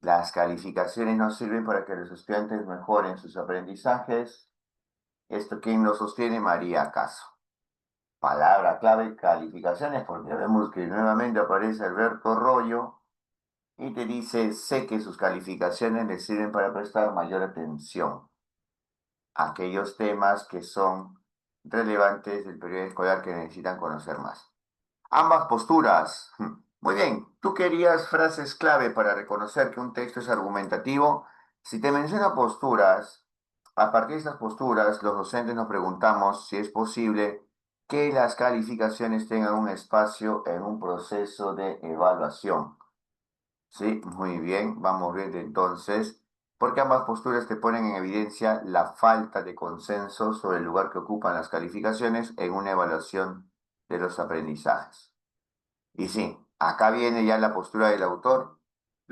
Las calificaciones nos sirven para que los estudiantes mejoren sus aprendizajes. Esto, ¿quién lo sostiene? María Caso. Palabra clave, calificaciones, porque vemos que nuevamente aparece Alberto Rollo y te dice, sé que sus calificaciones le sirven para prestar mayor atención a aquellos temas que son relevantes del periodo escolar que necesitan conocer más. Ambas posturas. Muy bien, tú querías frases clave para reconocer que un texto es argumentativo. Si te menciona posturas, a partir de estas posturas, los docentes nos preguntamos si es posible que las calificaciones tengan un espacio en un proceso de evaluación. Sí, muy bien, vamos viendo entonces, porque ambas posturas te ponen en evidencia la falta de consenso sobre el lugar que ocupan las calificaciones en una evaluación de los aprendizajes. Y sí, acá viene ya la postura del autor,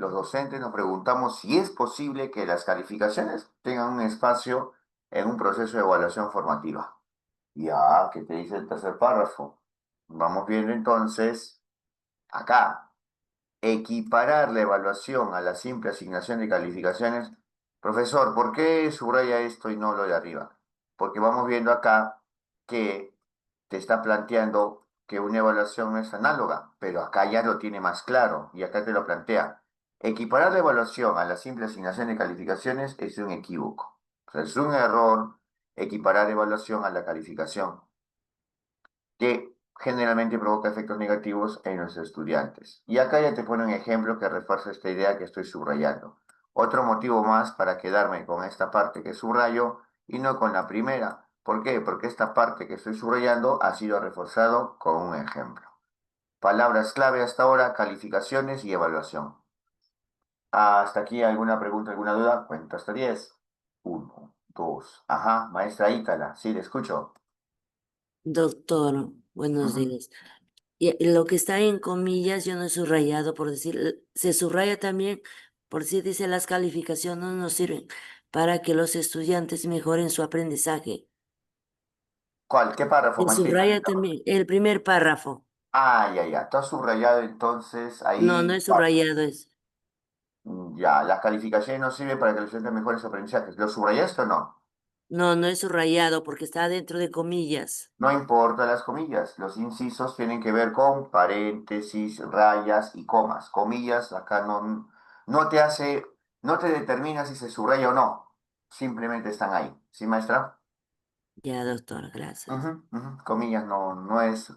los docentes nos preguntamos si es posible que las calificaciones tengan un espacio en un proceso de evaluación formativa. Ya, ¿qué te dice el tercer párrafo? Vamos viendo entonces acá. Equiparar la evaluación a la simple asignación de calificaciones. Profesor, ¿por qué subraya esto y no lo de arriba? Porque vamos viendo acá que te está planteando que una evaluación no es análoga, pero acá ya lo tiene más claro y acá te lo plantea. Equiparar la evaluación a la simple asignación de calificaciones es un equívoco. O sea, es un error equiparar evaluación a la calificación, que generalmente provoca efectos negativos en los estudiantes. Y acá ya te pone un ejemplo que refuerza esta idea que estoy subrayando. Otro motivo más para quedarme con esta parte que subrayo y no con la primera. ¿Por qué? Porque esta parte que estoy subrayando ha sido reforzado con un ejemplo. Palabras clave hasta ahora: calificaciones y evaluación. ¿Hasta aquí alguna pregunta, alguna duda? Cuento hasta 10. 1, 2. Ajá, maestra Ítala, sí, le escucho.
Doctor, buenos
Ujú.
días. Y lo que está en comillas, yo no he subrayado, por decir, se subraya también, por si dice las calificaciones no nos sirven para que los estudiantes mejoren su aprendizaje.
¿Cuál? ¿Qué párrafo,
Se
maestrita?
subraya también el primer párrafo.
Ah, ya, ya. Está subrayado entonces
No, no
ahí.
he subrayado eso.
Ya, las calificaciones no sirven para que los estudiantes mejoren sus aprendizajes. ¿Lo subrayaste o no?
No, no he subrayado porque está dentro de comillas.
No importa las comillas. Los incisos tienen que ver con paréntesis, rayas y comas. Comillas acá no te hace, no te determina si se subraya o no. Simplemente están ahí. ¿Sí, maestra?
Ya, doctor, gracias.
Ujú, ujú. Comillas no es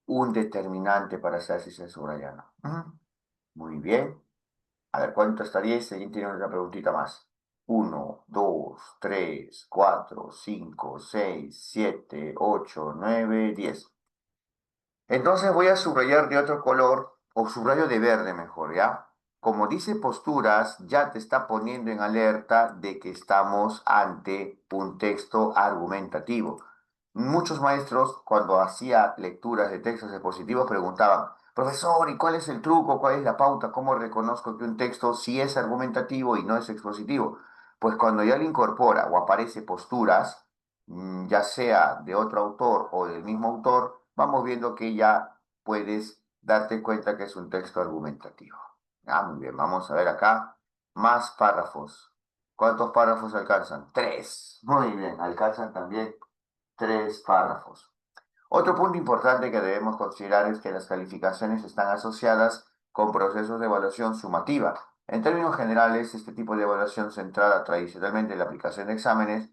un determinante para saber si se subraya o no. Ujú. Muy bien. A ver, ¿cuánto está 10? Alguien tiene una preguntita más. 1, 2, 3, 4, 5, 6, 7, 8, 9, 10. Entonces voy a subrayar de otro color, o subrayo de verde mejor, ¿ya? Como dice posturas, ya te está poniendo en alerta de que estamos ante un texto argumentativo. Muchos maestros, cuando hacía lecturas de textos expositivos, preguntaban: profesor, ¿y cuál es el truco? ¿Cuál es la pauta? ¿Cómo reconozco que un texto sí es argumentativo y no es expositivo? Pues cuando ya le incorpora o aparece posturas, ya sea de otro autor o del mismo autor, vamos viendo que ya puedes darte cuenta que es un texto argumentativo. Ah, muy bien, vamos a ver acá más párrafos. ¿Cuántos párrafos alcanzan? 3. Muy bien, alcanzan también 3 párrafos. Otro punto importante que debemos considerar es que las calificaciones están asociadas con procesos de evaluación sumativa. En términos generales, este tipo de evaluación, centrada tradicionalmente en la aplicación de exámenes,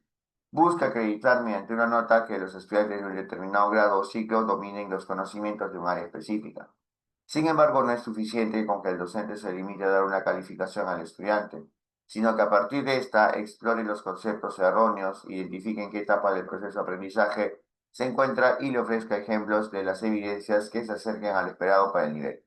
busca acreditar mediante una nota que los estudiantes de un determinado grado o ciclo dominen los conocimientos de un área específica. Sin embargo, no es suficiente con que el docente se limite a dar una calificación al estudiante, sino que a partir de esta explore los conceptos erróneos, identifique en qué etapa del proceso de aprendizaje se encuentra y le ofrezca ejemplos de las evidencias que se acerquen al esperado para el nivel.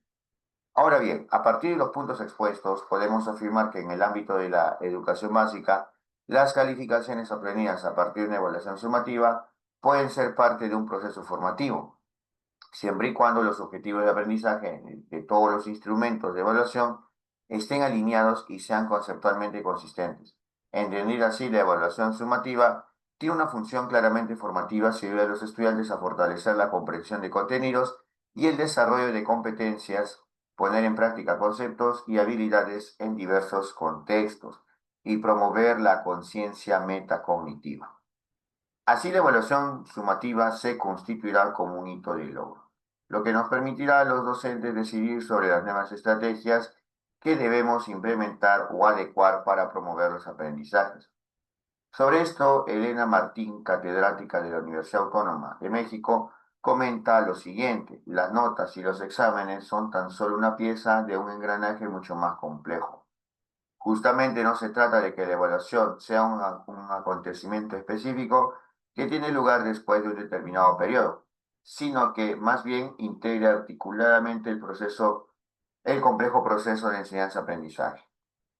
Ahora bien, a partir de los puntos expuestos, podemos afirmar que en el ámbito de la educación básica, las calificaciones obtenidas a partir de una evaluación sumativa pueden ser parte de un proceso formativo, siempre y cuando los objetivos de aprendizaje de todos los instrumentos de evaluación estén alineados y sean conceptualmente consistentes. Entender así, la evaluación sumativa tiene una función claramente formativa, si ayuda a los estudiantes a fortalecer la comprensión de contenidos y el desarrollo de competencias, poner en práctica conceptos y habilidades en diversos contextos y promover la conciencia metacognitiva. Así, la evaluación sumativa se constituirá como un hito de logro, lo que nos permitirá a los docentes decidir sobre las nuevas estrategias que debemos implementar o adecuar para promover los aprendizajes. Sobre esto, Elena Martín, catedrática de la Universidad Autónoma de México, comenta lo siguiente: las notas y los exámenes son tan solo una pieza de un engranaje mucho más complejo. Justamente no se trata de que la evaluación sea un acontecimiento específico que tiene lugar después de un determinado periodo, sino que más bien integra articuladamente el complejo proceso de enseñanza-aprendizaje.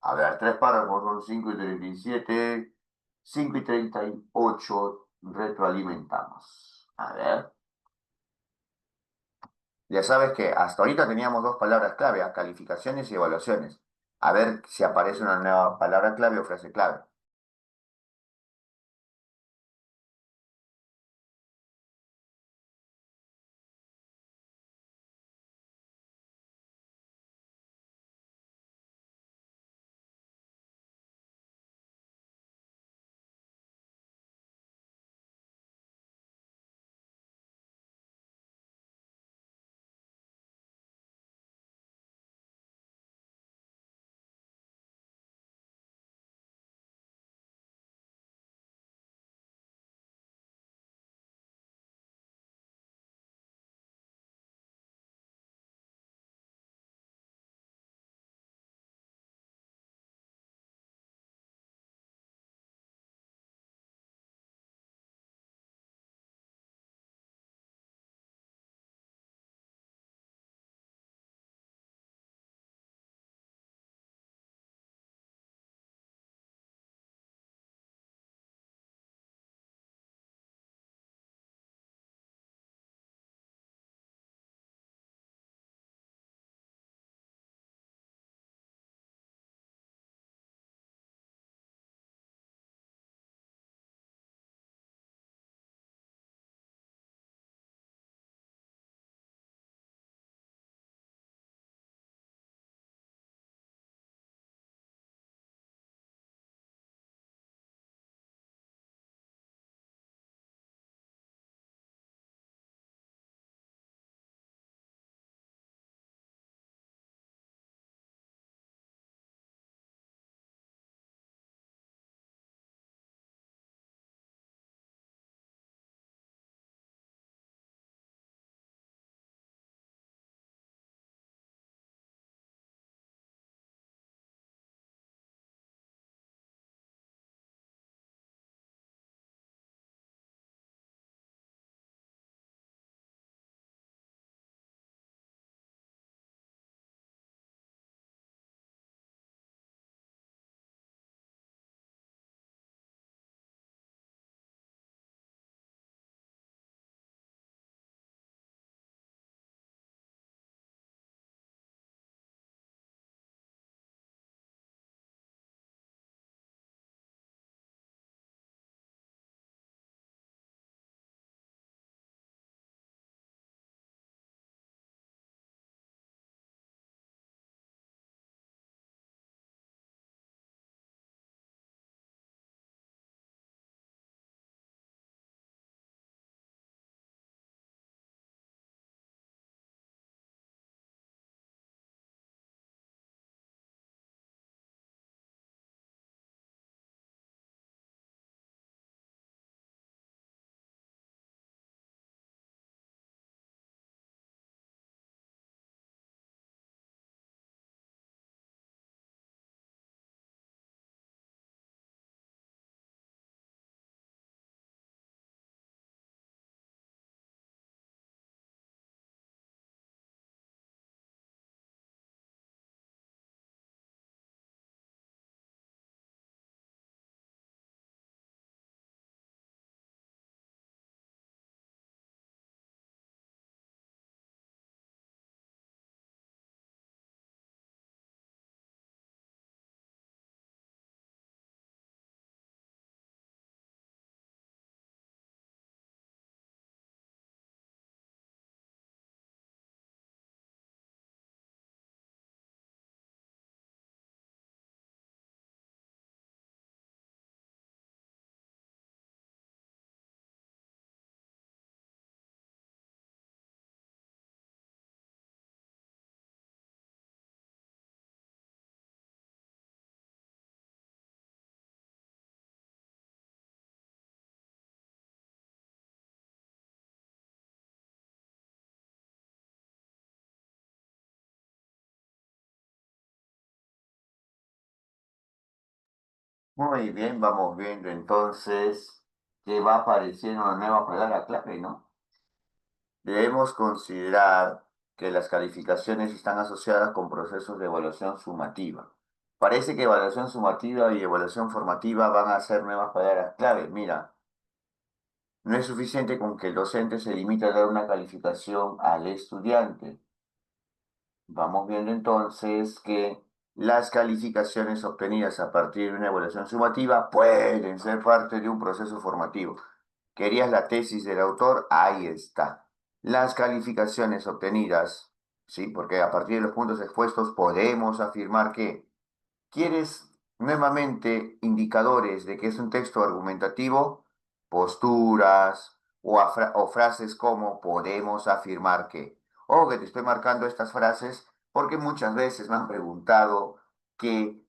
A ver, 3 párrafos, son 5 y 37, 5 y 38, retroalimentamos. A ver, ya sabes que hasta ahorita teníamos dos palabras clave: calificaciones y evaluaciones. A ver si aparece una nueva palabra clave o frase clave. Muy bien, vamos viendo entonces que va apareciendo una nueva palabra clave, ¿no? Debemos considerar que las calificaciones están asociadas con procesos de evaluación sumativa. Parece que evaluación sumativa y evaluación formativa van a ser nuevas palabras clave. Mira, no es suficiente con que el docente se limite a dar una calificación al estudiante. Vamos viendo entonces que las calificaciones obtenidas a partir de una evaluación sumativa pueden ser parte de un proceso formativo. ¿Querías la tesis del autor? Ahí está. Las calificaciones obtenidas, ¿sí? Porque a partir de los puntos expuestos podemos afirmar que ¿quieres nuevamente indicadores de que es un texto argumentativo? Posturas o frases como podemos afirmar que. O que te estoy marcando estas frases porque muchas veces me han preguntado qué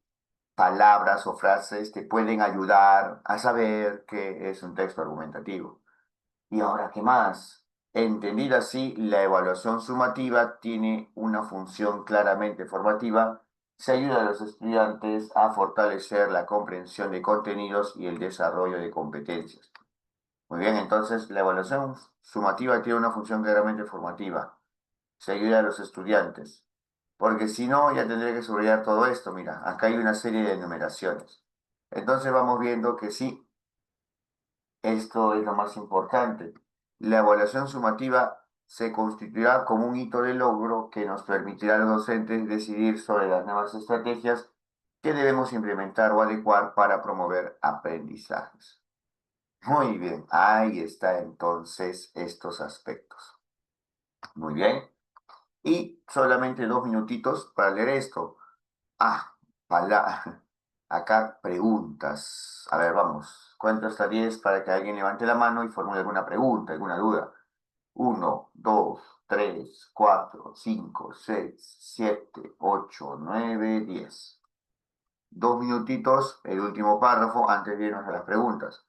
palabras o frases te pueden ayudar a saber que es un texto argumentativo. Y ahora, ¿qué más? Entendida así, la evaluación sumativa tiene una función claramente formativa. Se ayuda a los estudiantes a fortalecer la comprensión de contenidos y el desarrollo de competencias. Muy bien, entonces la evaluación sumativa tiene una función claramente formativa. Se ayuda a los estudiantes. Porque si no, ya tendré que subrayar todo esto. Mira, acá hay una serie de enumeraciones. Entonces vamos viendo que sí, esto es lo más importante. La evaluación sumativa se constituirá como un hito de logro que nos permitirá a los docentes decidir sobre las nuevas estrategias que debemos implementar o adecuar para promover aprendizajes. Muy bien, ahí está entonces estos aspectos. Muy bien. Y solamente 2 minutitos para leer esto. Ah, acá preguntas. A ver, vamos. Cuento hasta 10 para que alguien levante la mano y formule alguna pregunta, alguna duda. 1, 2, 3, 4, 5, 6, 7, 8, 9, 10. 2 minutitos, el último párrafo, antes de irnos a las preguntas.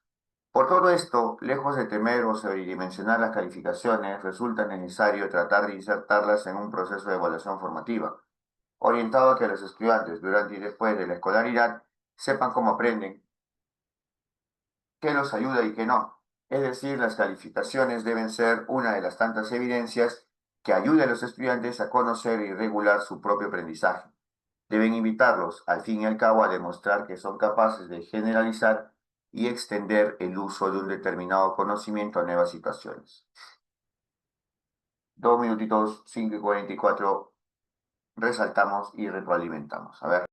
Por todo esto, lejos de temer o sobredimensionar las calificaciones, resulta necesario tratar de insertarlas en un proceso de evaluación formativa orientado a que los estudiantes durante y después de la escolaridad sepan cómo aprenden, qué los ayuda y qué no. Es decir, las calificaciones deben ser una de las tantas evidencias que ayude a los estudiantes a conocer y regular su propio aprendizaje. Deben invitarlos, al fin y al cabo, a demostrar que son capaces de generalizar y extender el uso de un determinado conocimiento a nuevas situaciones. 2 minutitos, 5:44, resaltamos y retroalimentamos. A ver.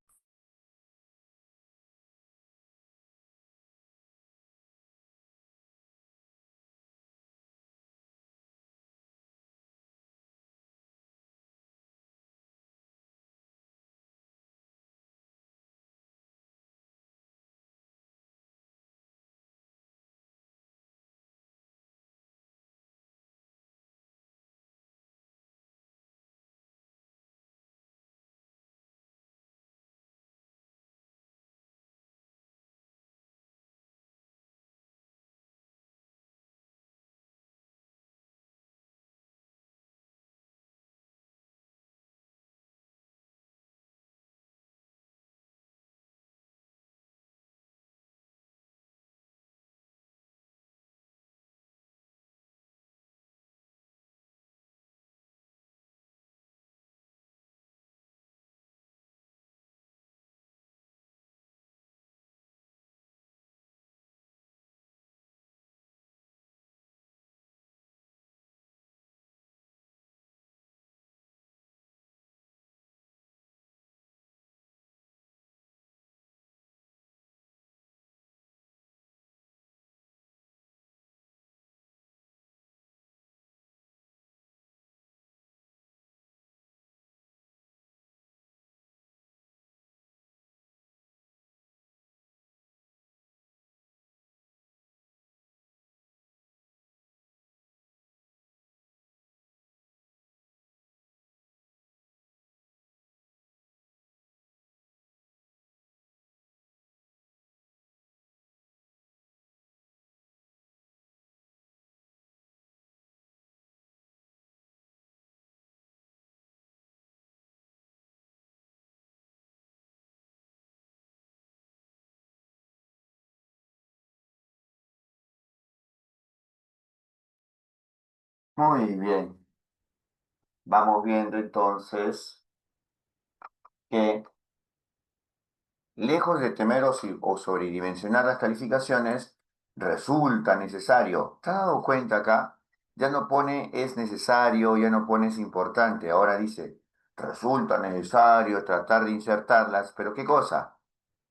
Muy bien. Vamos viendo entonces que lejos de temer o sobredimensionar las calificaciones, resulta necesario. ¿Te has dado cuenta acá? Ya no pone es necesario, ya no pone es importante. Ahora dice, resulta necesario tratar de insertarlas, pero ¿qué cosa?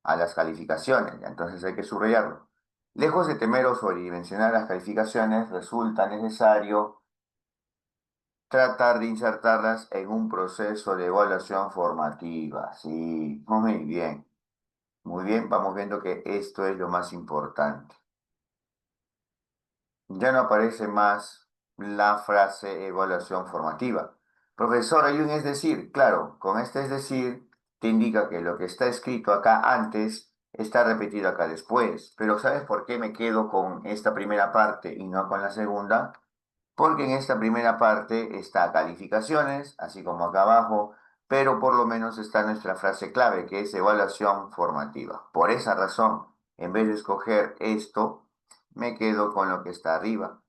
A las calificaciones, ya, entonces hay que subrayarlo. Lejos de temer o sobredimensionar las calificaciones, resulta necesario tratar de insertarlas en un proceso de evaluación formativa. Sí, muy bien. Muy bien, vamos viendo que esto es lo más importante. Ya no aparece más la frase evaluación formativa. Profesor, hay un es decir. Claro, con este es decir te indica que lo que está escrito acá antes está repetido acá después. Pero ¿sabes por qué me quedo con esta primera parte y no con la segunda? Porque en esta primera parte está calificaciones, así como acá abajo, pero por lo menos está nuestra frase clave, que es evaluación formativa. Por esa razón, en vez de escoger esto, me quedo con lo que está arriba,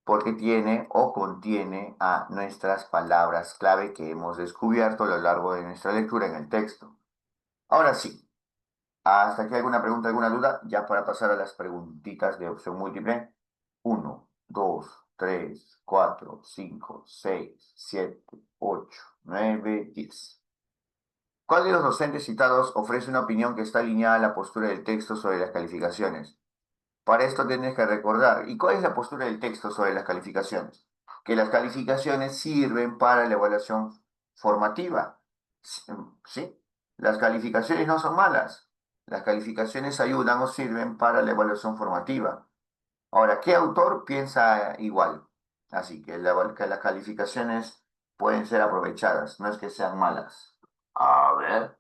porque tiene o contiene a nuestras palabras clave que hemos descubierto a lo largo de nuestra lectura en el texto. Ahora sí, hasta aquí alguna pregunta, alguna duda, ya para pasar a las preguntitas de opción múltiple. 1, 2, 3, 4, 5, 6, 7, 8, 9, 10. ¿Cuál de los docentes citados ofrece una opinión que está alineada a la postura del texto sobre las calificaciones? Para esto tienes que recordar, ¿y cuál es la postura del texto sobre las calificaciones? Que las calificaciones sirven para la evaluación formativa. ¿Sí? Las calificaciones no son malas. Las calificaciones ayudan o sirven para la evaluación formativa. Ahora, ¿qué autor piensa igual? Así que las calificaciones pueden ser aprovechadas, no es que sean malas. A ver.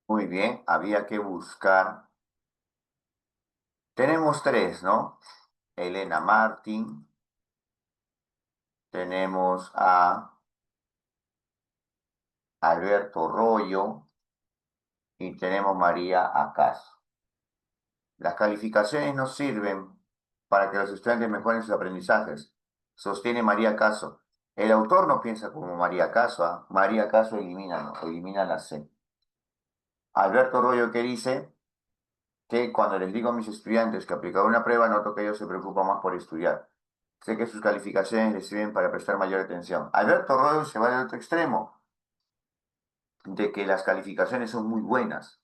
Muy bien, había que buscar. Tenemos tres, ¿no? Elena Martín, tenemos a Alberto Rollo y tenemos María Acaso. Las calificaciones no sirven para que los estudiantes mejoren sus aprendizajes, sostiene María Acaso. El autor no piensa como María Acaso, ¿ah? María Acaso elimina la C. Alberto Rollo que dice que cuando les digo a mis estudiantes que aplicar una prueba, noto que ellos se preocupan más por estudiar. Sé que sus calificaciones les sirven para prestar mayor atención. Alberto Rollo se va al otro extremo, de que las calificaciones son muy buenas.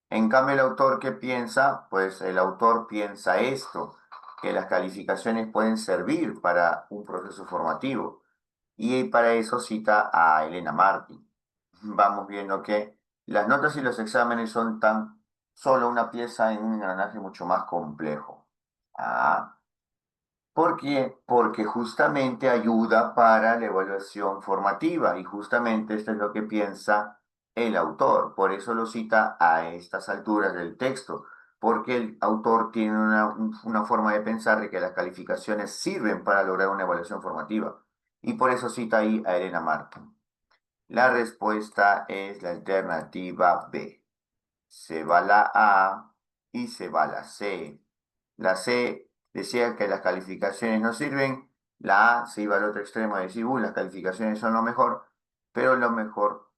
En cambio, el autor, ¿qué piensa? Pues el autor piensa esto, que las calificaciones pueden servir para un proceso formativo. Y para eso cita a Elena Martín. Vamos viendo que las notas y los exámenes son tan solo una pieza en un engranaje mucho más complejo. Ah, ¿por qué? Porque justamente ayuda para la evaluación formativa y justamente esto es lo que piensa el autor. Por eso lo cita a estas alturas del texto, porque el autor tiene una forma de pensar de que las calificaciones sirven para lograr una evaluación formativa. Y por eso cita ahí a Elena Martin. La respuesta es la alternativa B. Se va la A y se va la C. La C decía que las calificaciones no sirven, la A se iba al otro extremo de decir, las calificaciones son lo mejor, pero lo mejor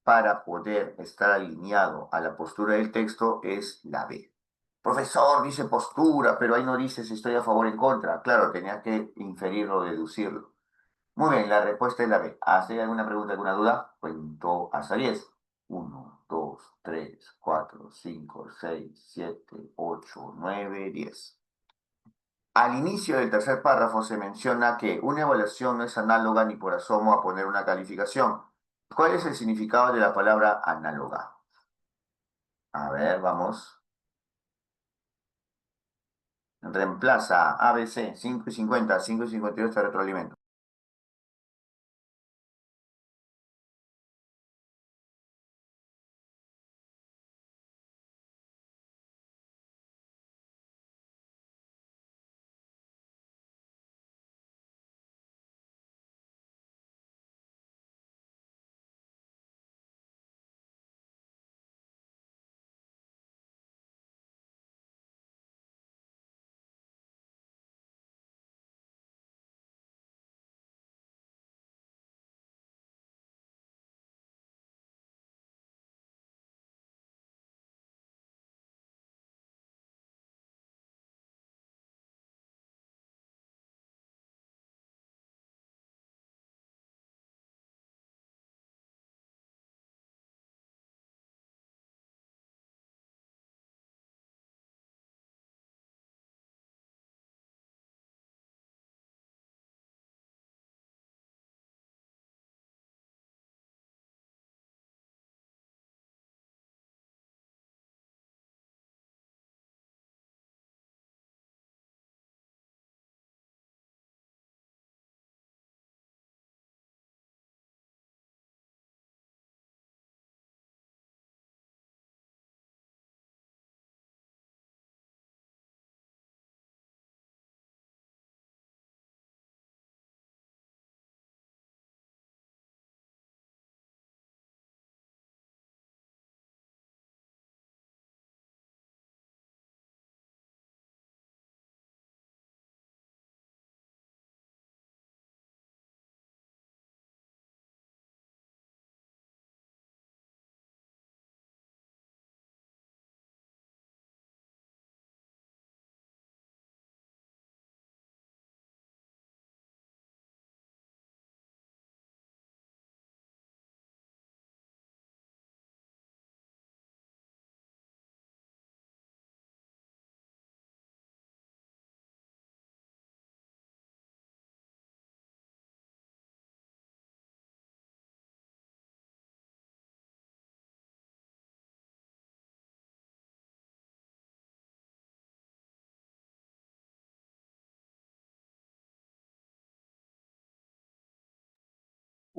para poder estar alineado a la postura del texto es la B. Profesor, dice postura, pero ahí no dice si estoy a favor o en contra. Claro, tenía que inferirlo, deducirlo. Muy bien, la respuesta es la B. ¿Hay alguna pregunta, alguna duda? Cuento hasta 10. 1, 2, 3, 4, 5, 6, 7, 8, 9, 10. Al inicio del tercer párrafo se menciona que una evaluación no es análoga ni por asomo a poner una calificación. ¿Cuál es el significado de la palabra análoga? A ver, vamos. Reemplaza ABC, 5:50, 5:52 te retroalimento.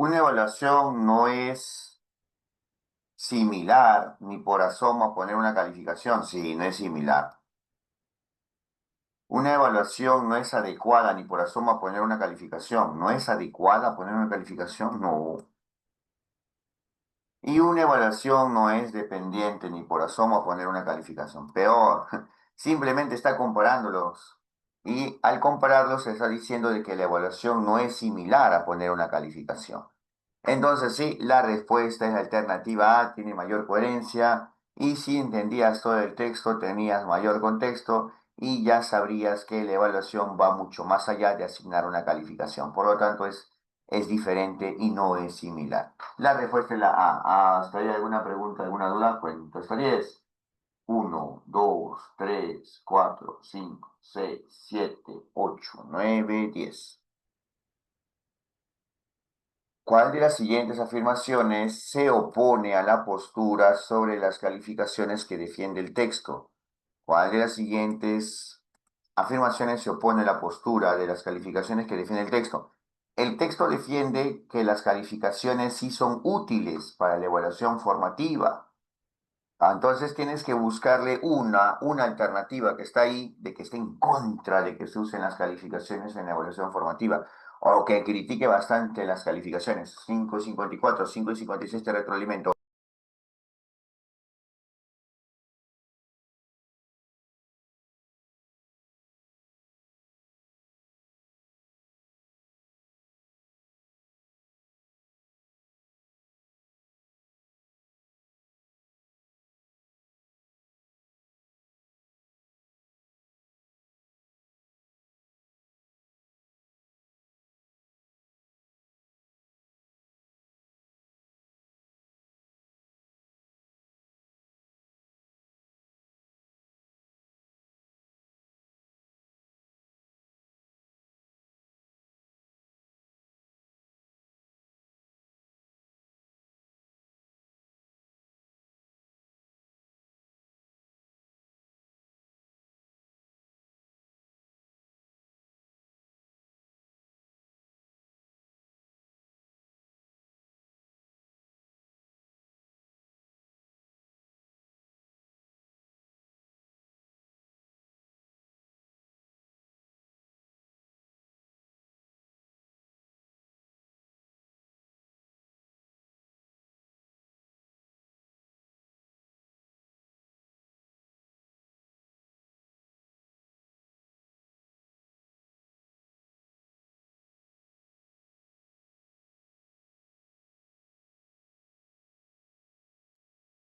Una evaluación no es similar ni por asomo a poner una calificación. Sí, no es similar. Una evaluación no es adecuada ni por asomo a poner una calificación. ¿No es adecuada a poner una calificación? No. Y una evaluación no es dependiente ni por asomo a poner una calificación. Peor, simplemente está comparándolos. Y al compararlos se está diciendo de que la evaluación no es similar a poner una calificación. Entonces sí, la respuesta es la alternativa A, tiene mayor coherencia. Y si entendías todo el texto, tenías mayor contexto y ya sabrías que la evaluación va mucho más allá de asignar una calificación. Por lo tanto, es diferente y no es similar. La respuesta es la A. ¿Hasta ahí alguna pregunta, alguna duda? Cuento hasta 10. 1, 2, 3, 4, 5, 6, 7, 8, 9, 10. ¿Cuál de las siguientes afirmaciones se opone a la postura sobre las calificaciones que defiende el texto? ¿Cuál de las siguientes afirmaciones se opone a la postura de las calificaciones que defiende el texto? El texto defiende que las calificaciones sí son útiles para la evaluación formativa. Entonces tienes que buscarle una alternativa que está ahí, de que esté en contra de que se usen las calificaciones en la evaluación formativa, o que critique bastante las calificaciones. 5:54, 5:56 te retroalimento.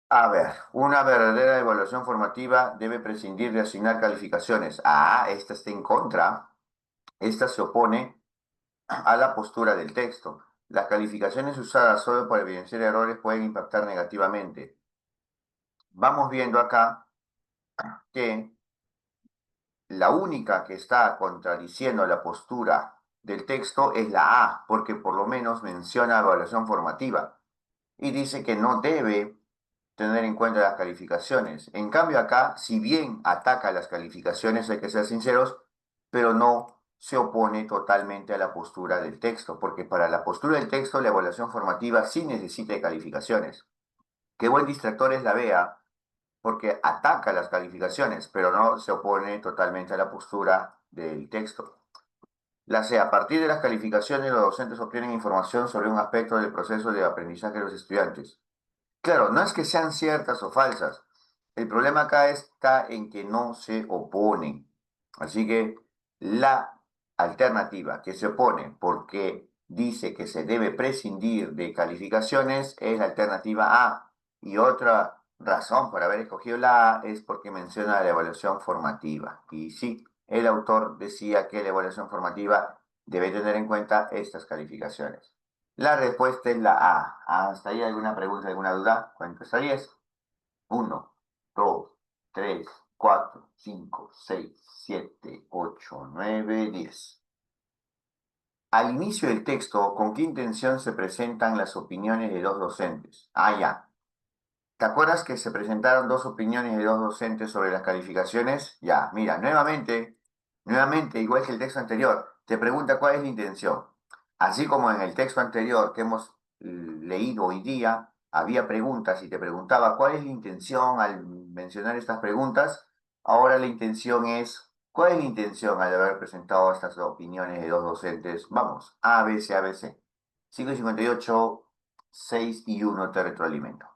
A ver, una verdadera evaluación formativa debe prescindir de asignar calificaciones. Ah, esta está en contra. Esta se opone a la postura del texto. Las calificaciones usadas solo para evidenciar errores pueden impactar negativamente. Vamos viendo acá que la única que está contradiciendo la postura del texto es la A, porque por lo menos menciona evaluación formativa y dice que no debe tener en cuenta las calificaciones. En cambio acá, si bien ataca las calificaciones, hay que ser sinceros, pero no se opone totalmente a la postura del texto, porque para la postura del texto la evaluación formativa sí necesita de calificaciones. Qué buen distractor es la BEA, porque ataca las calificaciones, pero no se opone totalmente a la postura del texto. La C, a partir de las calificaciones, los docentes obtienen información sobre un aspecto del proceso de aprendizaje de los estudiantes. Claro, no es que sean ciertas o falsas. El problema acá está en que no se oponen. Así que la alternativa que se opone porque dice que se debe prescindir de calificaciones es la alternativa A. Y otra razón por haber escogido la A es porque menciona la evaluación formativa. Y sí, el autor decía que la evaluación formativa debe tener en cuenta estas calificaciones. La respuesta es la A. ¿Hasta ahí alguna pregunta, alguna duda? Cuento hasta 10. 1, 2, 3, 4, 5, 6, 7, 8, 9, 10. Al inicio del texto, ¿con qué intención se presentan las opiniones de dos docentes? Ah, ya. ¿Te acuerdas que se presentaron dos opiniones de dos docentes sobre las calificaciones? Ya, mira, nuevamente, igual que el texto anterior, te pregunta cuál es la intención. Así como en el texto anterior que hemos leído hoy día, había preguntas y te preguntaba cuál es la intención al mencionar estas preguntas, ahora la intención es, ¿cuál es la intención al haber presentado estas opiniones de dos docentes? Vamos, A, B, C, A, B, C. 5:58, 6 y 1 te retroalimento.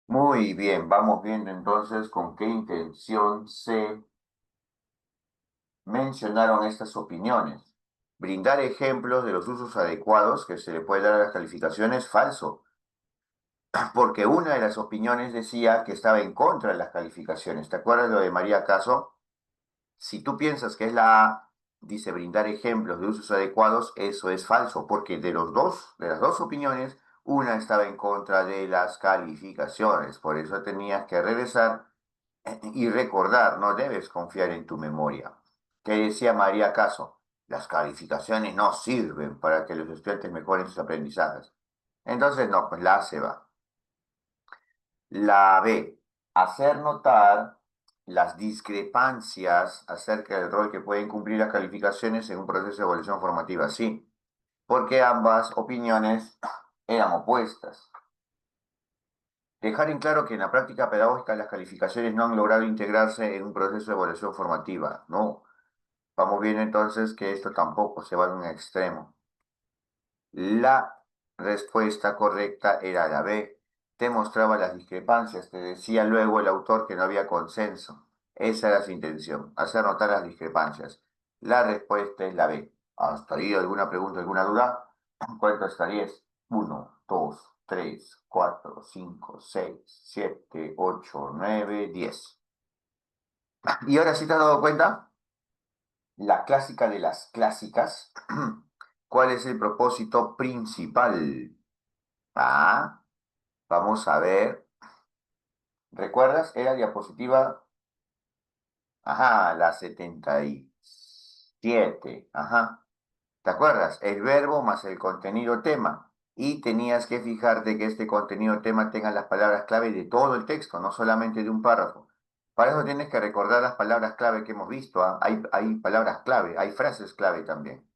Muy bien, vamos viendo entonces con qué intención se mencionaron estas opiniones. Brindar ejemplos de los usos adecuados que se le puede dar a las calificaciones, falso, porque una de las opiniones decía que estaba en contra de las calificaciones. ¿Te acuerdas lo de María Caso? Si tú piensas que es la A, dice brindar ejemplos de usos adecuados, eso es falso, porque de las dos opiniones, una estaba en contra de las calificaciones. Por eso tenías que regresar y recordar, no debes confiar en tu memoria. ¿Qué decía María Caso? Las calificaciones no sirven para que los estudiantes mejoren sus aprendizajes. Entonces, no, pues la A se va. La B, hacer notar las discrepancias acerca del rol que pueden cumplir las calificaciones en un proceso de evaluación formativa. Sí, porque ambas opiniones eran opuestas. Dejar en claro que en la práctica pedagógica las calificaciones no han logrado integrarse en un proceso de evaluación formativa. No, vamos viendo entonces que esto tampoco se va a un extremo. La respuesta correcta era la B. Te mostraba las discrepancias, te decía luego el autor que no había consenso. Esa era su intención, hacer notar las discrepancias. La respuesta es la B. ¿Hasta ahí alguna pregunta, alguna duda? ¿Cuánto estarías? 1, 2, 3, 4, 5, 6, 7, 8, 9, 10. ¿Y ahora sí te has dado cuenta? La clásica de las clásicas. ¿Cuál es el propósito principal? Ah, vamos a ver. ¿Recuerdas? Era diapositiva, ajá, la 77, ajá. ¿Te acuerdas? El verbo más el contenido tema. Y tenías que fijarte que este contenido tema tenga las palabras clave de todo el texto, no solamente de un párrafo. Para eso tienes que recordar las palabras clave que hemos visto. ¿Ah? Hay palabras clave, hay frases clave también.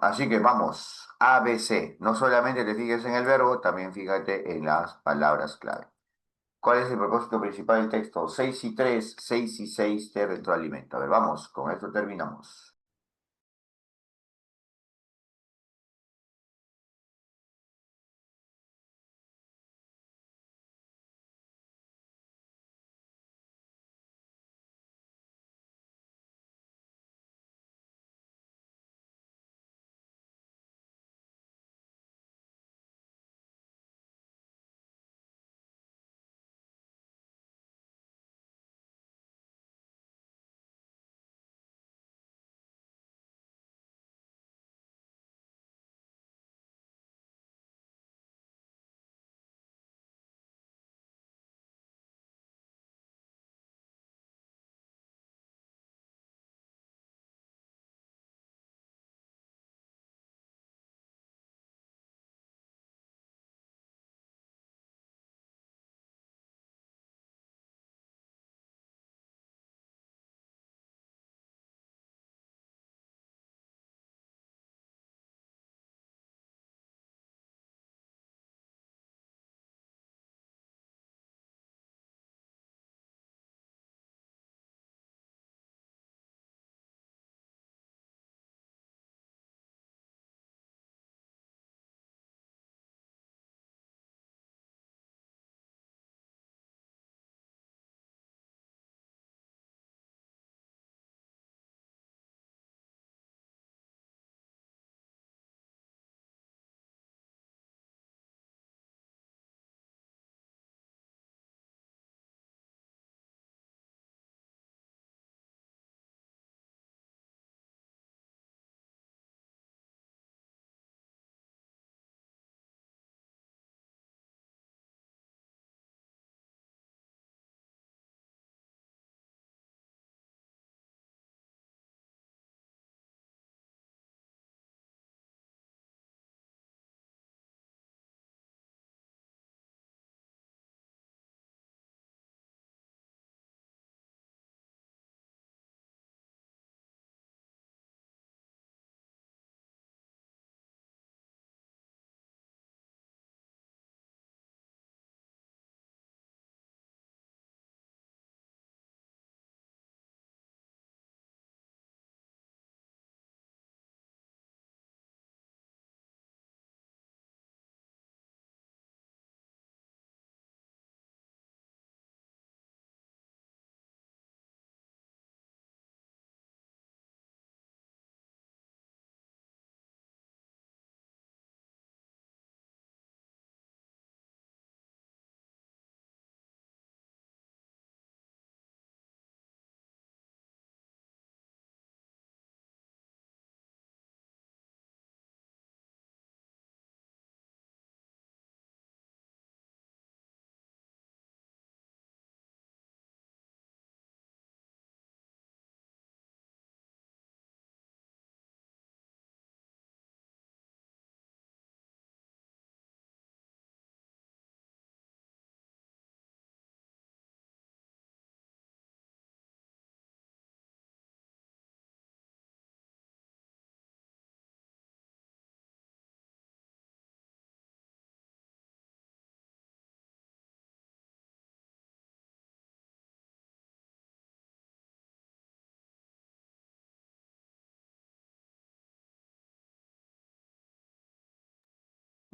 Así que vamos, ABC. No solamente te fijes en el verbo, también fíjate en las palabras clave. ¿Cuál es el propósito principal del texto? 6 y 3, 6 y 6 te retroalimenta. A ver, vamos, con esto terminamos.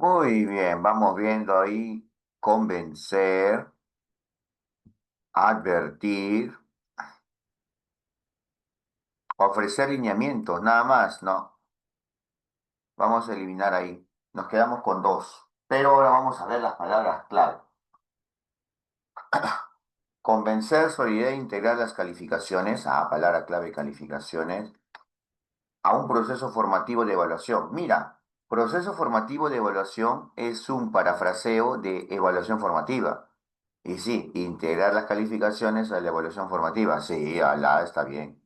Muy bien, vamos viendo ahí convencer, advertir, ofrecer lineamientos, nada más, ¿no? Vamos a eliminar ahí. Nos quedamos con dos. Pero ahora vamos a ver las palabras clave. Convencer, solidez, integrar las calificaciones, palabra clave calificaciones, a un proceso formativo de evaluación. Mira, proceso formativo de evaluación es un parafraseo de evaluación formativa. Y sí, integrar las calificaciones a la evaluación formativa. Sí, está bien.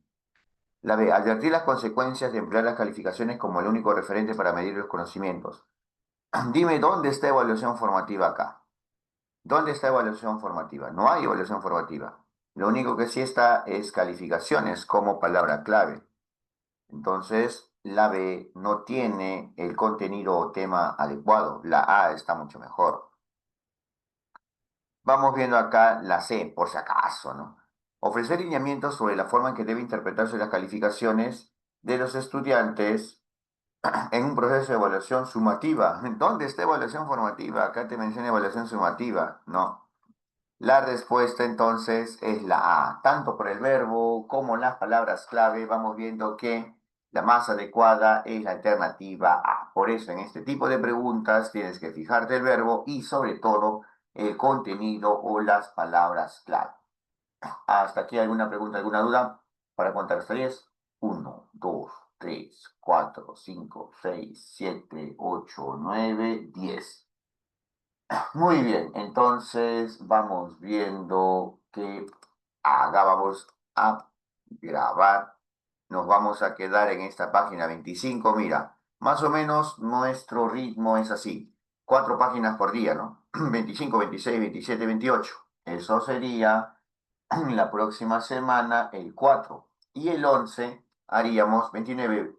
La B, advertir las consecuencias de emplear las calificaciones como el único referente para medir los conocimientos. Dime dónde está evaluación formativa acá. ¿Dónde está evaluación formativa? No hay evaluación formativa. Lo único que sí está es calificaciones como palabra clave. Entonces, la B no tiene el contenido o tema adecuado. La A está mucho mejor. Vamos viendo acá la C, por si acaso, ¿no? Ofrecer lineamientos sobre la forma en que debe interpretarse las calificaciones de los estudiantes en un proceso de evaluación sumativa. ¿Dónde está evaluación formativa? Acá te menciona evaluación sumativa. No. La respuesta entonces es la A. Tanto por el verbo como las palabras clave vamos viendo que la más adecuada es la alternativa A. Por eso en este tipo de preguntas tienes que fijarte el verbo y sobre todo el contenido o las palabras clave. ¿Hasta aquí alguna pregunta, alguna duda? Para contar hasta 10. 1, 2, 3, 4, 5, 6, 7, 8, 9, 10. Muy bien, entonces vamos viendo que acá vamos a grabar. Nos vamos a quedar en esta página 25. Mira, más o menos nuestro ritmo es así. 4 páginas por día, ¿no? 25, 26, 27, 28. Eso sería la próxima semana el 4. Y el 11 haríamos 29,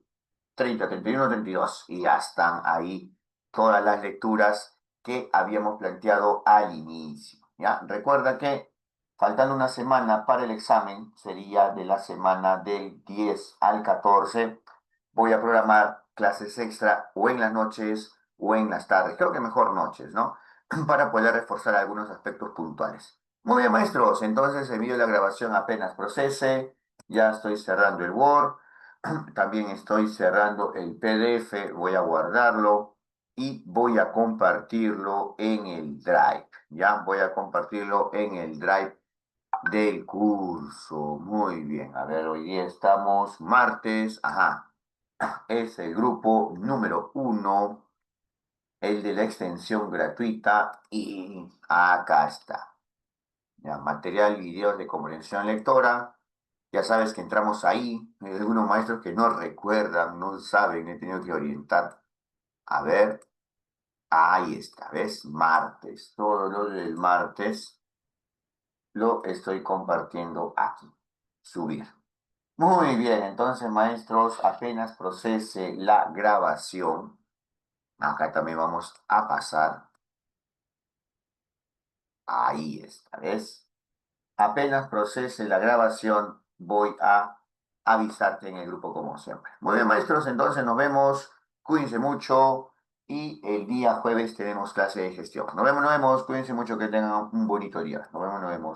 30, 31, 32. Y ya están ahí todas las lecturas que habíamos planteado al inicio. ¿Ya? Recuerda que faltando una semana para el examen, sería de la semana del 10 al 14, voy a programar clases extra o en las noches o en las tardes. Creo que mejor noches, ¿no? Para poder reforzar algunos aspectos puntuales. Muy bien, maestros. Entonces envío la grabación apenas procese. Ya estoy cerrando el Word. También estoy cerrando el PDF. Voy a guardarlo y voy a compartirlo en el Drive. Ya voy a compartirlo en el Drive del curso. Muy bien. A ver, hoy día estamos martes. Ajá. Es el grupo número 1, el de la extensión gratuita. Y acá está. Ya, material y videos de comprensión lectora. Ya sabes que entramos ahí. Hay algunos maestros que no recuerdan, no saben, he tenido que orientar. A ver, ahí está, ¿ves? Martes. Todo lo del martes lo estoy compartiendo aquí. Subir. Muy bien, entonces, maestros, apenas procese la grabación. Acá también vamos a pasar. Ahí está, ¿ves? Apenas procese la grabación, voy a avisarte en el grupo como siempre. Muy bien, maestros, entonces nos vemos. Cuídense mucho y el día jueves tenemos clase de gestión. Nos vemos, cuídense mucho, que tengan un bonito día. Nos vemos.